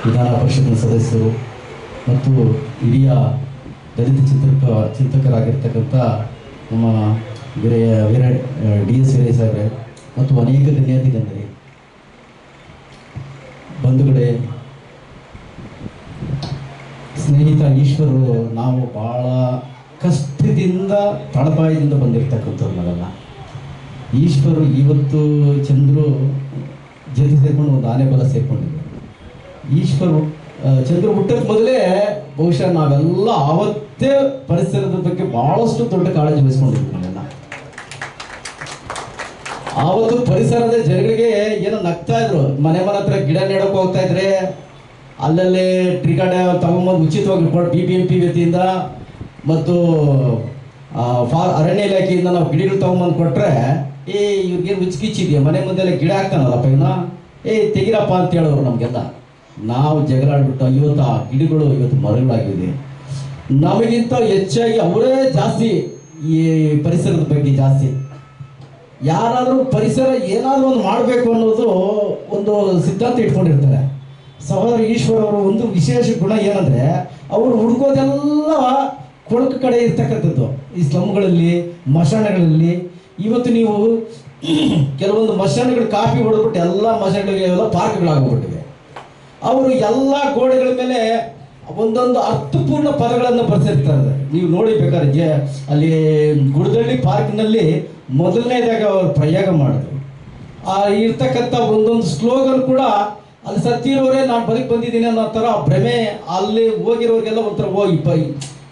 ವಿಧಾನ ಪರಿಷತ್ನ ಸದಸ್ಯರು ಮತ್ತು ಹಿರಿಯ ದಲಿತ ಚಿಂತಕರಾಗಿರ್ತಕ್ಕಂಥ ನಮ್ಮ DS ವೀರಯ್ಯ ಸಾಹೇಬ್ರೆ ಮತ್ತು ಅನೇಕ ಗಣ್ಯಾತಿಗಣ್ಯರೇ, ಬಂಧುಗಳೇ, ಸ್ನೇಹಿತ ಈಶ್ವರು, ನಾವು ಭಾಳ ಕಷ್ಟದಿಂದ ತಳಪಾಯದಿಂದ ಬಂದಿರ್ತಕ್ಕಂಥವ್ರು ನಾವೆಲ್ಲ. ಈಶ್ವರು ಇವತ್ತು ಚಂದ್ರು ಜೊತೆ ಸೇರ್ಕೊಂಡು ಒಂದು ಆನೆ ಬಲ ಸೇರ್ಕೊಂಡಿದ್ದಾರೆ. ಈಶ್ವರು ಚಂದ್ರು ಹುಟ್ಟಕ್ಕೆ ಮೊದಲೇ ಬಹುಶಃ ನಾವೆಲ್ಲ ಆವತ್ತೇ ಪರಿಸರದ ಬಗ್ಗೆ ಬಹಳಷ್ಟು ದೊಡ್ಡ ಕಾಳಜಿ ವಹಿಸ್ಕೊಂಡಿದ್ವಿ. ನಾವೆಲ್ಲ ಆವತ್ತು ಪರಿಸರದ ಜನಗಳಿಗೆ ಏನೋ ನಗ್ತಾ ಇದ್ರು. ಮನೆ ಹತ್ರ ಗಿಡ ನೆಡೋಕೆ ಹೋಗ್ತಾ ಇದ್ರೆ ಅಲ್ಲಲ್ಲೇ ಟ್ರೀ ಗಾರ್ಡ್ ತಗೊಂಬಂದು ಉಚಿತವಾಗಿ BBMP ವತಿಯಿಂದ ಮತ್ತು ಅರಣ್ಯ ಇಲಾಖೆಯಿಂದ ನಾವು ಗಿಡಗಳು ತಗೊಂಬಂದು ಕೊಟ್ಟರೆ ಇವ್ರಿಗೇನು ಹುಚ್ಚಿಕಿಚ್ಚಿದೆಯಾ, ಮನೆ ಮುಂದೆಲ್ಲ ಗಿಡ ಹಾಕ್ತಾನಲ್ಲಪ್ಪ ಇವನ್ನ, ತೆಗಿರಪ್ಪ ಅಂತ ಹೇಳೋರು ನಮಗೆಲ್ಲ. ನಾವು ಜಗಳಾಡ್ಬಿಟ್ಟು ಇವತ್ತು ಆ ಗಿಡಗಳು ಇವತ್ತು ಮರಗಳಾಗಿದೆ. ನಮಗಿಂತ ಹೆಚ್ಚಾಗಿ ಅವರೇ ಜಾಸ್ತಿ ಈ ಪರಿಸರದ ಬಗ್ಗೆ ಜಾಸ್ತಿ. ಯಾರಾದರೂ ಪರಿಸರ ಏನಾದರೂ ಒಂದು ಮಾಡಬೇಕು ಅನ್ನೋದು ಒಂದು ಸಿದ್ಧಾಂತ ಇಟ್ಕೊಂಡಿರ್ತಾರೆ. ಸಹೋದರ ಈಶ್ವರ ಅವರು ಒಂದು ವಿಶೇಷ ಗುಣ ಏನಂದರೆ ಅವರು ಹುಡುಕೋದೆಲ್ಲ ಕೊಳಕು ಕಡೆ ಇರ್ತಕ್ಕಂಥದ್ದು. ಈ ಸ್ಲಮ್ಗಳಲ್ಲಿ, ಮಶಾಣಗಳಲ್ಲಿ ಇವತ್ತು ನೀವು ಕೆಲವೊಂದು ಮಶಾಣಗಳು ಕಾಪಿ ಹೊಡೆದ್ಬಿಟ್ಟು ಎಲ್ಲ ಮಶಾಣಗಳಿಗೆ ಎಲ್ಲ ಪಾರ್ಕ್ಗಳಾಗ್ಬಿಟ್ಟಿವೆ. ಅವರು ಎಲ್ಲ ಗೋಡೆಗಳ ಮೇಲೆ ಒಂದೊಂದು ಅರ್ಥಪೂರ್ಣ ಪದಗಳನ್ನು ಬರೆಸಿರ್ತಾರೆ. ನೀವು ನೋಡಿ ಬೇಕಾದ್ರೆ ಅಲ್ಲಿ ಗುಡದಳ್ಳಿ ಪಾರ್ಕ್ನಲ್ಲಿ ಮೊದಲನೇದಾಗ ಅವರು ಪ್ರಯೋಗ ಮಾಡಿದ್ರು. ಇರ್ತಕ್ಕಂಥ ಒಂದೊಂದು ಸ್ಲೋಗನ್ ಕೂಡ ಅಲ್ಲಿ ಸತ್ತಿರೋರೇ ನಾನು ಬದುಕಿ ಬಂದಿದ್ದೀನಿ ಅನ್ನೋ ಥರ ಭ್ರಮೆ ಅಲ್ಲಿ ಹೋಗಿರೋರಿಗೆಲ್ಲ ಒಂಥರ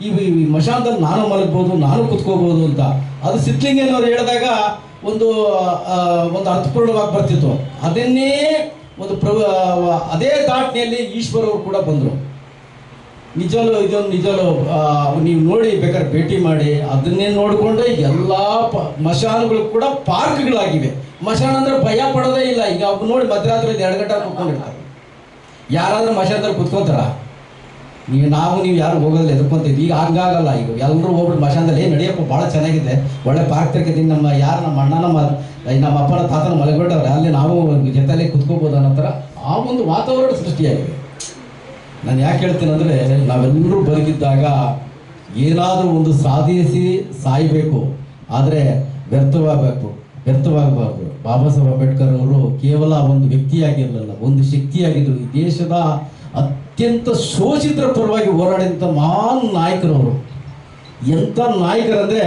ಈ ಮಶಾನದಲ್ಲಿ ನಾನು ಮಲಗ್ಬೋದು, ನಾನು ಕುತ್ಕೋಬೋದು ಅಂತ. ಅದು ಸಿದ್ಧಲಿಂಗನವ್ರು ಹೇಳಿದಾಗ ಒಂದು ಅರ್ಥಪೂರ್ಣವಾಗಿ ಬರ್ತಿತ್ತು. ಅದನ್ನೇ ಅದೇ ದಾಟಿನಲ್ಲಿ ಈಶ್ವರ ಅವರು ಕೂಡ ಬಂದರು. ನಿಜವೂ ನೀವು ನೋಡಿ ಬೇಕಾದ್ರೆ ಭೇಟಿ ಮಾಡಿ ಅದನ್ನೇ ನೋಡಿಕೊಂಡು ಎಲ್ಲ ಮಶಾನಗಳು ಕೂಡ ಪಾರ್ಕ್ಗಳಾಗಿವೆ. ಮಶಾನ ಅಂದ್ರೆ ಭಯ ಪಡೋದೇ ಇಲ್ಲ. ಈಗ ಅವ್ರು ನೋಡಿ ಮಧ್ಯರಾತ್ರಿ 2 ಗಂಟೆ ಕುತ್ಕೊಂಡಿರ್ತಾರೆ. ಯಾರಾದ್ರೂ ಮಶಾನದಲ್ಲಿ ಕುತ್ಕೊಂತಾರ? ನೀವು ಯಾರು ಹೋಗೋದಿಲ್ಲ, ಎದುರ್ಕೊಂತಿದ್ವಿ. ಈಗ ಹಂಗಾಗಲ್ಲ. ಈಗ ಎಲ್ಲರೂ ಹೋಗ್ಬಿಟ್ಟು ಮಶಾನದಲ್ಲಿ ನಡೆಯಪ್ಪ ಭಾಳ ಚೆನ್ನಾಗಿದೆ, ಒಳ್ಳೆ ಪಾರ್ಕ್ ತೆಗೆದಿದ್ದೀನಿ, ನಮ್ಮ ಅಣ್ಣ ನಮ್ಮ ಅಪ್ಪನ ತಾತನ ಮಲಗಿಬಿಟ್ಟವ್ರೆ, ಅಲ್ಲಿ ನಾವು ಜೊತೆಯಲ್ಲಿ ಕುತ್ಕೋಬೋದು ಅನ್ನೋ ಥರ ಆ ಒಂದು ವಾತಾವರಣ ಸೃಷ್ಟಿಯಾಗಿದೆ. ನಾನು ಯಾಕೆ ಹೇಳ್ತೀನಿ ಅಂದರೆ, ನಾವೆಲ್ಲರೂ ಬದುಕಿದ್ದಾಗ ಏನಾದರೂ ಒಂದು ಸಾಧಿಸಿ ಸಾಯಬೇಕು, ಆದರೆ ವ್ಯರ್ಥವಾಗಬಾರ್ದು. ಬಾಬಾ ಸಾಹೇಬ್ ಅಂಬೇಡ್ಕರ್ ಅವರು ಕೇವಲ ಒಂದು ವ್ಯಕ್ತಿಯಾಗಿರಲಿಲ್ಲ, ಒಂದು ಶಕ್ತಿಯಾಗಿದ್ದರು. ಈ ದೇಶದ ಅತ್ಯಂತ ಶೋಷಿತರ ಪರವಾಗಿ ಹೋರಾಡಿದಂಥ ಮಹಾನ್ ನಾಯಕರವರು. ಎಂಥ ನಾಯಕರಂದರೆ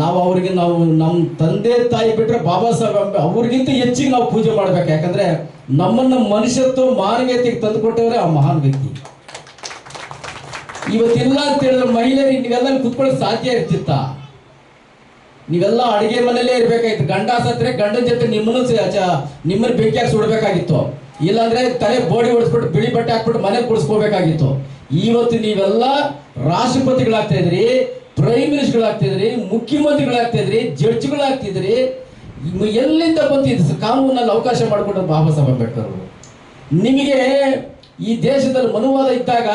ನಾವು ನಮ್ಮ ತಂದೆ ತಾಯಿ ಬಿಟ್ಟರೆ ಬಾಬಾ ಸಾಹೇಬ್ ಅವ್ರಿಗಿಂತ ಹೆಚ್ಚಿಗೆ ನಾವು ಪೂಜೆ ಮಾಡಬೇಕು. ಯಾಕಂದರೆ ನಮ್ಮನ್ನು ಮನುಷ್ಯತ್ವ ಮಾನವೀಯತೆಗೆ ತಂದುಕೊಟ್ಟವರೇ ಆ ಮಹಾನ್ ವ್ಯಕ್ತಿ. ಇವತ್ತಿಲ್ಲ ಅಂತ ಹೇಳಿದ್ರೆ ಮಹಿಳೆಯರಿಗೆ ನೀವೆಲ್ಲ ಕುತ್ಕೊಳ್ಳೋಕೆ ಸಾಧ್ಯ ಇರ್ತಿತ್ತ? ನೀವೆಲ್ಲ ಅಡುಗೆ ಮನೆಯಲ್ಲೇ ಇರಬೇಕಾಗಿತ್ತು. ಗಂಡ ಸತ್ರೆ ಗಂಡನ ಜೊತೆ ನಿಮ್ಮನ್ನು ಬೆಂಕಿಯಾಗಿ ಸುಡಬೇಕಾಗಿತ್ತು. ಇಲ್ಲಾಂದ್ರೆ ತಲೆ ಬೋಡಿ ಹೊಡಿಸ್ಬಿಟ್ಟು ಬಿಳಿ ಬಟ್ಟೆ ಹಾಕ್ಬಿಟ್ಟು ಮನೇಲಿ ಕುಡಿಸ್ಕೋಬೇಕಾಗಿತ್ತು. ಇವತ್ತು ನೀವೆಲ್ಲ ರಾಷ್ಟ್ರಪತಿಗಳಾಗ್ತಾ ಇದ್ರಿ, ಪ್ರೈಮ್ ಮಿನಿಸ್ಟರ್ಗಳಾಗ್ತಾ ಇದ್ರಿ, ಮುಖ್ಯಮಂತ್ರಿಗಳಾಗ್ತಾ ಇದ್ರಿ, ಜಡ್ಜ್ಗಳಾಗ್ತಿದ್ರಿ. ಎಲ್ಲಿಂದ ಬಂದಿದ್ದು ಕಾನೂನಲ್ಲಿ ಅವಕಾಶ ಮಾಡಿಕೊಟ್ಟ ಬಾಬಾ ಸಾಹೇಬ್ ಅಂಬೇಡ್ಕರ್ ಅವರು. ನಿಮಗೆ ಈ ದೇಶದಲ್ಲಿ ಮನುವಾದ ಇದ್ದಾಗ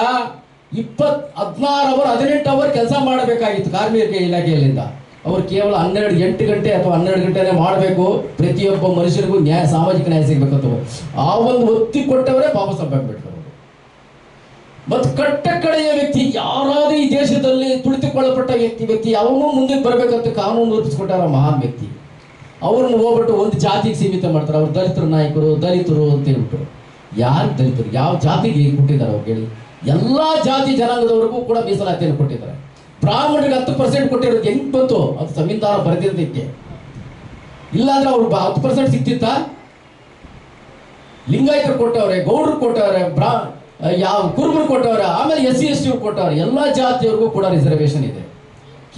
16 ಅವರ್ 18 ಅವರ್ ಕೆಲಸ ಮಾಡಬೇಕಾಗಿತ್ತು ಕಾರ್ಮಿಕ ಇಲಾಖೆಯಲ್ಲಿಂದ. ಅವರು ಕೇವಲ 8 ಗಂಟೆ ಅಥವಾ 12 ಗಂಟೆನೇ ಮಾಡಬೇಕು. ಪ್ರತಿಯೊಬ್ಬ ಮನುಷ್ಯರಿಗೂ ಸಾಮಾಜಿಕ ನ್ಯಾಯ ಸಿಗಬೇಕಂತ ಆ ಒಂದು ಒತ್ತಿ ಕೊಟ್ಟವರೇ ಬಾಬಾ ಸಾಹೇಬ್ ಅಂಬೇಡ್ಕರ್ ಅವರು. ಮತ್ತು ಕಟ್ಟ ಕಡೆಯ ವ್ಯಕ್ತಿ ಯಾರಾದರೂ ಈ ದೇಶದಲ್ಲಿ ತುಳಿತುಕೊಳ್ಳಲ್ಪಟ್ಟ ವ್ಯಕ್ತಿ ಅವನು ಮುಂದೆ ಬರಬೇಕಂತ ಕಾನೂನು ರೂಪಿಸಿಕೊಟ್ಟಾರ ಮಹಾನ್ ವ್ಯಕ್ತಿ. ಅವ್ರನ್ನ ಹೋಗ್ಬಿಟ್ಟು ಒಂದು ಜಾತಿಗೆ ಸೀಮಿತ ಮಾಡ್ತಾರೆ. ಅವ್ರು ದಲಿತರ ನಾಯಕರು, ದಲಿತರು ಅಂತ ಹೇಳ್ಬಿಟ್ಟು. ಯಾರು ದಲಿತರು? ಯಾವ ಜಾತಿಗೆ ಕೊಟ್ಟಿದ್ದಾರೆ ಅವ್ರು ಹೇಳಿ? ಎಲ್ಲ ಜಾತಿ ಜನಾಂಗದವರೆಗೂ ಕೂಡ ಮೀಸಲಾತಿಯನ್ನು ಕೊಟ್ಟಿದ್ದಾರೆ. ಬ್ರಾಹ್ಮಣರಿಗೆ 10% ಕೊಟ್ಟಿರೋದು ಹೆಂಗ್ ಬಂತು? ಅದು ಸಂವಿಧಾನ ಬರೆದಿದ್ದಕ್ಕೆ. ಇಲ್ಲಾಂದ್ರೆ ಅವ್ರು 10% ಸಿಕ್ತಿತ್ತ? ಲಿಂಗಾಯತರು ಕೊಟ್ಟವ್ರೆ, ಗೌಡರು ಕೊಟ್ಟವ್ರೆ, ಕುರುಬರು ಕೊಟ್ಟವ್ರೆ, ಆಮೇಲೆ SC ST ಕೊಟ್ಟವ್ರೆ. ಎಲ್ಲ ಜಾತಿಯವ್ರಿಗೂ ಕೂಡ ರಿಸರ್ವೇಶನ್ ಇದೆ.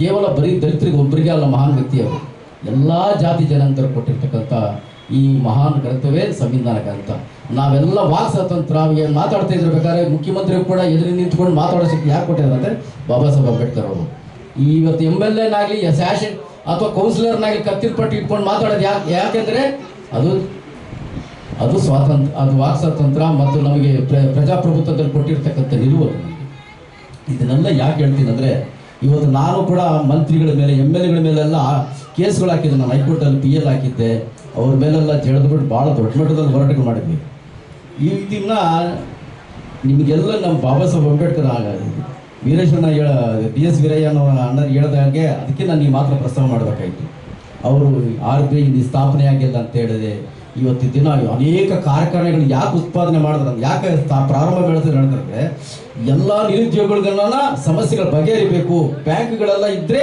ಕೇವಲ ಬರೀ ದಲಿತರಿಗೆ ಒಬ್ಬರಿಗೆ ಅಲ್ಲ ಮಹಾನ್ ವ್ಯಕ್ತಿಯವರು. ಎಲ್ಲ ಜಾತಿ ಜನಾಂಗದವರು ಕೊಟ್ಟಿರ್ತಕ್ಕಂಥ ಈ ಮಹಾನ್ ಗ್ರಂಥವೇ ಸಂವಿಧಾನ ಗ್ರಂಥ. ನಾವೆಲ್ಲ ವಾಕ್ ಸ್ವಾತಂತ್ರ್ಯ ಮಾತಾಡ್ತಾ ಇದ್ರಬೇಕಾದ್ರೆ ಮುಖ್ಯಮಂತ್ರಿಗಳು ಕೂಡ ಎದುರು ನಿಂತ್ಕೊಂಡು ಮಾತಾಡೋ ಶಕ್ತಿ ಯಾಕೆ ಕೊಟ್ಟಿದ್ದಾರೆ ಅಂದರೆ ಬಾಬಾ ಸಾಹೇಬ್ ಅಂಬೇಡ್ಕರ್ ಅವರು. ಇವತ್ತು MLAನಾಗಲಿ ಸ್ಯಾಷನ್ ಅಥವಾ ಕೌನ್ಸಿಲರ್ನಾಗಲಿ ಕತ್ತಿರಪಟ್ಟು ಇಟ್ಕೊಂಡು ಮಾತಾಡೋದು ಯಾಕೆಂದರೆ ಅದು ಸ್ವಾತಂತ್ರ್ಯ, ಅದು ವಾಕ್ ಸ್ವಾತಂತ್ರ್ಯ ಮತ್ತು ನಮಗೆ ಪ್ರಜಾಪ್ರಭುತ್ವದಲ್ಲಿ ಕೊಟ್ಟಿರ್ತಕ್ಕಂಥ ನಿಲುವು. ಇದನ್ನೆಲ್ಲ ಯಾಕೆ ಹೇಳ್ತೀನಿ ಅಂದರೆ, ಇವತ್ತು ನಾನು ಕೂಡ ಮಂತ್ರಿಗಳ ಮೇಲೆ MLAಗಳ ಮೇಲೆಲ್ಲ ಕೇಸ್ಗಳು ಹಾಕಿದ್ದೆ. ನಾನು ಹೈಕೋರ್ಟಲ್ಲಿ PL ಹಾಕಿದ್ದೆ. ಅವ್ರ ಮೇಲೆಲ್ಲ ಜಡಿದ್ಬಿಟ್ಟು ಭಾಳ ದೊಡ್ಡ ಮಟ್ಟದಲ್ಲಿ ಹೋರಾಟಗಳು ಮಾಡಿದ್ವಿ. ಇದನ್ನ ನಿಮಗೆಲ್ಲ ನಮ್ಮ ಬಾಬಾ ಸಾಹೇಬ್ ಅಂಬೇಡ್ಕರ್ ವೀರೇಶ್ವರನ BS ವೀರಯ್ಯ ಅನ್ನೋ ಅಣ್ಣರು ಹೇಳ್ದಾಗೆ ಅದಕ್ಕೆ ನಾನು ಈ ಮಾತ್ರ ಪ್ರಸ್ತಾವ ಮಾಡಬೇಕಾಯಿತು. ಅವರು RBI ಸ್ಥಾಪನೆ ಆಗಿಲ್ಲ ಅಂತ ಹೇಳಿದೆ. ಇವತ್ತು ದಿನ ಅನೇಕ ಕಾರ್ಖಾನೆಗಳು ಯಾಕೆ ಉತ್ಪಾದನೆ ಮಾಡಿದ್ರೆ, ಯಾಕೆ ಪ್ರಾರಂಭ ಬೆಳೆದ್ರೆ ಹೇಳ್ತಾರೆ, ಎಲ್ಲ ನಿರುದ್ಯೋಗಿಗಳನ್ನ ಸಮಸ್ಯೆಗಳು ಬಗೆಹರಿಬೇಕು. ಬ್ಯಾಂಕ್ಗಳೆಲ್ಲ ಇದ್ದರೆ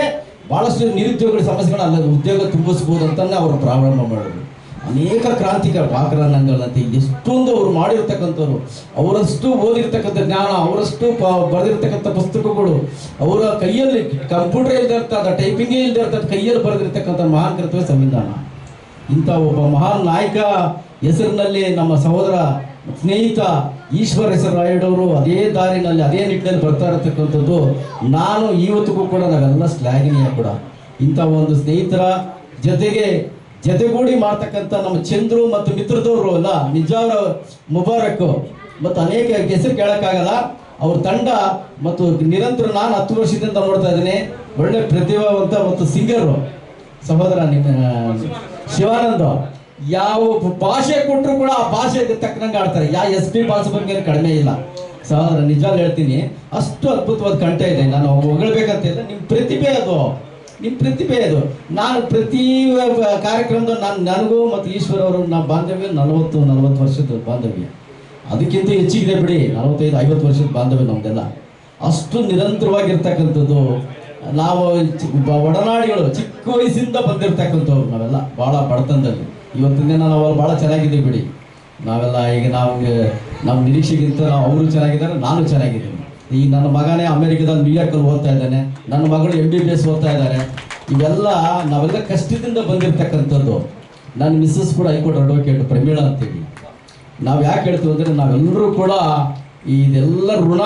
ಭಾಳಷ್ಟು ನಿರುದ್ಯೋಗ ಸಮಸ್ಯೆಗಳನ್ನ ಉದ್ಯೋಗ ತುಂಬಿಸ್ಬೋದು ಅಂತಲೇ ಅವರು ಪ್ರಾರಂಭ ಮಾಡಿದ್ರು. ಅನೇಕ ಕ್ರಾಂತಿಕ ವ್ಯಾಕರಣಗಳಂತೆ ಎಷ್ಟೊಂದು ಅವರು ಮಾಡಿರ್ತಕ್ಕಂಥವ್ರು, ಅವರಷ್ಟು ಓದಿರ್ತಕ್ಕಂಥ ಜ್ಞಾನ, ಅವರಷ್ಟು ಬರೆದಿರ್ತಕ್ಕಂಥ ಪುಸ್ತಕಗಳು, ಅವರ ಕೈಯಲ್ಲಿ ಕಂಪ್ಯೂಟರ್ ಇಲ್ಲದೆ ಇರ್ತದ, ಟೈಪಿಂಗೇ ಇಲ್ಲದೆ ಇರ್ತದ, ಕೈಯಲ್ಲಿ ಬರೆದಿರ್ತಕ್ಕಂಥ ಮಹಾನ್ ಕೃತ್ಯವೇ ಸಂವಿಧಾನ. ಇಂಥ ಒಬ್ಬ ಮಹಾನ್ ನಾಯಕ ಹೆಸರಿನಲ್ಲಿ ನಮ್ಮ ಸಹೋದರ ಸ್ನೇಹಿತ ಈಶ್ವರ್ ಎಸ್ ರಾಯುಡವರು ಅದೇ ದಾರಿನಲ್ಲಿ ಅದೇ ನಿಟ್ಟಿನಲ್ಲಿ ಬರ್ತಾ ಇರತಕ್ಕಂಥದ್ದು ನಾನು ಇವತ್ತಿಗೂ ಕೂಡ ನಾವೆಲ್ಲ ಶ್ಲಾಘನೀಯ ಕೂಡ. ಇಂಥ ಒಂದು ಸ್ನೇಹಿತರ ಜೊತೆಗೂಡಿ ಮಾಡ್ತಕ್ಕಂಥ ನಮ್ಮ ಚಂದ್ರು ಮತ್ತು ಮಿತ್ರದವರು ಎಲ್ಲ ನಿಜಾವರ ಮುಬಾರಕ್ ಮತ್ತು ಅನೇಕ ಹೆಸರು ಕೇಳೋಕ್ಕಾಗಲ್ಲ. ಅವ್ರ ತಂಡ ಮತ್ತು ನಿರಂತರ ನಾನು 10 ವರ್ಷದಿಂದ ನೋಡ್ತಾ ಇದ್ದೀನಿ. ಒಳ್ಳೆ ಪ್ರತಿಭಾವಂತ ಮತ್ತು ಸಿಂಗರು ಸಹೋದರ ಶಿವಾನಂದ. ಯಾವ ಭಾಷೆ ಕೊಟ್ಟರು ಕೂಡ ಆ ಭಾಷೆಗೆ ತಕ್ಕನಂಗೆ ಆಡ್ತಾರೆ. SP ಬಾಲಸುಬ್ರಹ್ಮಣ್ಯ ಬಗ್ಗೆ ಕಡಿಮೆ ಇಲ್ಲ ಸಹೋದರ, ನಿಜ ಹೇಳ್ತೀನಿ. ಅಷ್ಟು ಅದ್ಭುತವಾದ ಕಂಠ ಇದೆ. ನಾನು ಹೊಗಳ್ಬೇಕಂತಿಲ್ಲ, ನಿಮ್ಮ ಪ್ರತಿಭೆ ಅದು. ನಾನು ಪ್ರತಿ ಕಾರ್ಯಕ್ರಮದ ನನಗೂ ಮತ್ತು ಈಶ್ವರ್ ಅವರು ನಮ್ಮ ಬಾಂಧವ್ಯ 40 ವರ್ಷದ ಬಾಂಧವ್ಯ, ಅದಕ್ಕಿಂತ ಹೆಚ್ಚಿಗಿದೆ ಬಿಡಿ, 45-50 ವರ್ಷದ ಬಾಂಧವ್ಯ ನಮ್ದೆಲ್ಲ. ಅಷ್ಟು ನಿರಂತರವಾಗಿರ್ತಕ್ಕಂಥದ್ದು. ನಾವು ಒಡನಾಡಿಗಳು, ಚಿಕ್ಕ ವಯಸ್ಸಿಂದ ಬಂದಿರ್ತಕ್ಕಂಥವ್ರು ನಾವೆಲ್ಲ, ಭಾಳ ಬಡತನದಲ್ಲಿ. ಇವತ್ತಿನ ದಿನ ನಾವು ಭಾಳ ಚೆನ್ನಾಗಿದ್ದೀವಿ ಬಿಡಿ ನಾವೆಲ್ಲ. ಈಗ ನಮ್ಮ ನಿರೀಕ್ಷೆಗಿಂತ ಅವರು ಚೆನ್ನಾಗಿದ್ದಾರೆ, ನಾನು ಚೆನ್ನಾಗಿದ್ದೀನಿ. ಈಗ ನನ್ನ ಮಗನೇ ಅಮೆರಿಕದಲ್ಲಿ ನ್ಯೂಯಾರ್ಕಲ್ಲಿ ಓದ್ತಾ ಇದ್ದಾನೆ, ನನ್ನ ಮಗಳು MBBS ಓದ್ತಾ ಇದ್ದಾರೆ. ಇವೆಲ್ಲ ನಾವೆಲ್ಲ ಕಷ್ಟದಿಂದ ಬಂದಿರತಕ್ಕಂಥದ್ದು. ನನ್ನ ಮಿಸ್ಸಸ್ ಕೂಡ ಹೈಕೋರ್ಟ್ ಅಡ್ವೊಕೇಟ್ ಪ್ರಮೀಳಾ ಅಂತೇಳಿ. ನಾವು ಯಾಕೆ ಹೇಳ್ತೀವಿ ಅಂದರೆ ನಾವೆಲ್ಲರೂ ಕೂಡ ಇದೆಲ್ಲ ಋಣ,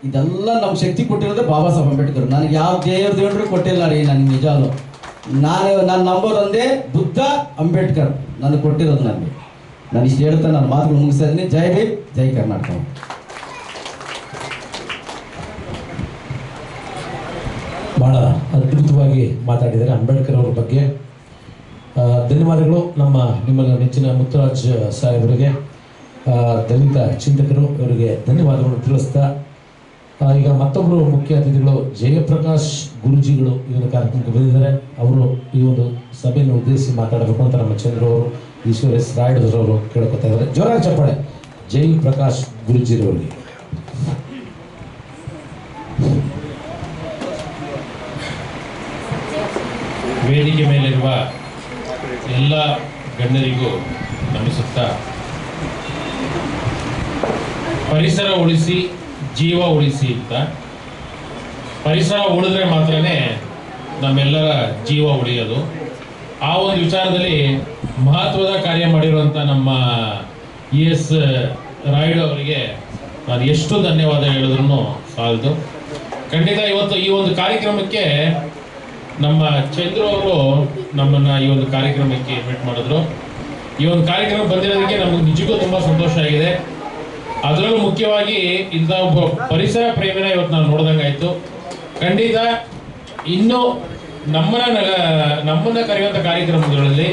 ಇದೆಲ್ಲ ನಮ್ಮ ಶಕ್ತಿ ಕೊಟ್ಟಿರೋದೇ ಬಾಬಾ ಸಾಹೇಬ್ ಅಂಬೇಡ್ಕರ್. ನನಗೆ ಯಾವ ದೇವ್ರು ಕೊಟ್ಟಿಲ್ಲ ರೀ, ನನಗೆ ನಿಜಾಲು. ನಾನು ನಂಬೋದಂದೇ ಬುದ್ಧ, ಅಂಬೇಡ್ಕರ್ ನನಗೆ ಕೊಟ್ಟಿರೋದು. ನಾನು ಇಷ್ಟು ಹೇಳ್ತಾ ನನ್ನ ಮಾತುಗಳು ಮುಗಿಸ್ತಾ ಇದ್ದೀನಿ. ಜೈ ಭೀಮ್, ಜೈ ಕರ್ನಾಟಕ. ಬಹಳ ಅದ್ಭುತವಾಗಿ ಮಾತಾಡಿದ್ದಾರೆ ಅಂಬೇಡ್ಕರ್ ಅವ್ರ ಬಗ್ಗೆ. ಧನ್ಯವಾದಗಳು ನಿಮ್ಮಲ್ಲಿ ನೆಚ್ಚಿನ ಮುತ್ತುರಾಜ್ ಸಾಹೇಬರಿಗೆ, ದಲಿತ ಚಿಂತಕರು, ಇವರಿಗೆ ಧನ್ಯವಾದಗಳು ತಿಳಿಸ್ತಾ ಈಗ ಮತ್ತೊಬ್ಬರು ಮುಖ್ಯ ಅತಿಥಿಗಳು ಜಯಪ್ರಕಾಶ್ ಗುರುಜಿಗಳು ಈ ಒಂದು ಕಾರ್ಯಕ್ರಮಕ್ಕೆ ಬಂದಿದ್ದಾರೆ. ಅವರು ಈ ಒಂದು ಸಭೆಯನ್ನು ಉದ್ದೇಶಿಸಿ ಮಾತಾಡಬೇಕು ಅಂತ ನಮ್ಮ ಚಂದ್ರು ಅವರು, ಈಶ್ವರ್ ಎಸ್ ರಾಯುಡರವರು ಕೇಳ್ಕೊತಾ ಇದ್ದಾರೆ. ಜೋರಾಗಿ ಚಪ್ಪಾಳೆ ಜಯಪ್ರಕಾಶ್ ಗುರುಜಿರವರಿಗೆ. ವೇದಿಕೆ ಮೇಲಿರುವ ಎಲ್ಲ ಗಣ್ಯರಿಗೂ ನಮಿಸುತ್ತಾ, ಪರಿಸರ ಉಳಿಸಿ ಜೀವ ಉಳಿಸಿ ಅಂತ, ಪರಿಸರ ಉಳಿದ್ರೆ ಮಾತ್ರನೇ ನಮ್ಮೆಲ್ಲರ ಜೀವ ಉಳಿಯೋದು. ಆ ಒಂದು ವಿಚಾರದಲ್ಲಿ ಮಹತ್ವದ ಕಾರ್ಯ ಮಾಡಿರುವಂಥ ನಮ್ಮ ES ರಾಯುಡು ಅವರಿಗೆ ನಾನು ಎಷ್ಟು ಧನ್ಯವಾದ ಹೇಳಿದ್ರು ಸಾಲದು. ಖಂಡಿತ ಇವತ್ತು ಈ ಒಂದು ಕಾರ್ಯಕ್ರಮಕ್ಕೆ ನಮ್ಮ ಚಂದ್ರು ಅವರು ನಮ್ಮನ್ನು ಈ ಒಂದು ಕಾರ್ಯಕ್ರಮಕ್ಕೆ ಇನ್ವೈಟ್ ಮಾಡಿದ್ರು. ಈ ಒಂದು ಕಾರ್ಯಕ್ರಮ ಬಂದಿರೋದಕ್ಕೆ ನಮಗೆ ನಿಜಕ್ಕೂ ತುಂಬ ಸಂತೋಷ ಆಗಿದೆ. ಅದರಲ್ಲೂ ಮುಖ್ಯವಾಗಿ ಇಂಥ ಒಬ್ಬ ಪರಿಸರ ಪ್ರೇಮಿನ ಇವತ್ತು ನಾವು ನೋಡ್ದಂಗಾಯ್ತು. ಖಂಡಿತ ಇನ್ನೂ ನಮ್ಮನ್ನ ಕರೆಯುವಂಥ ಕಾರ್ಯಕ್ರಮಗಳಲ್ಲಿ,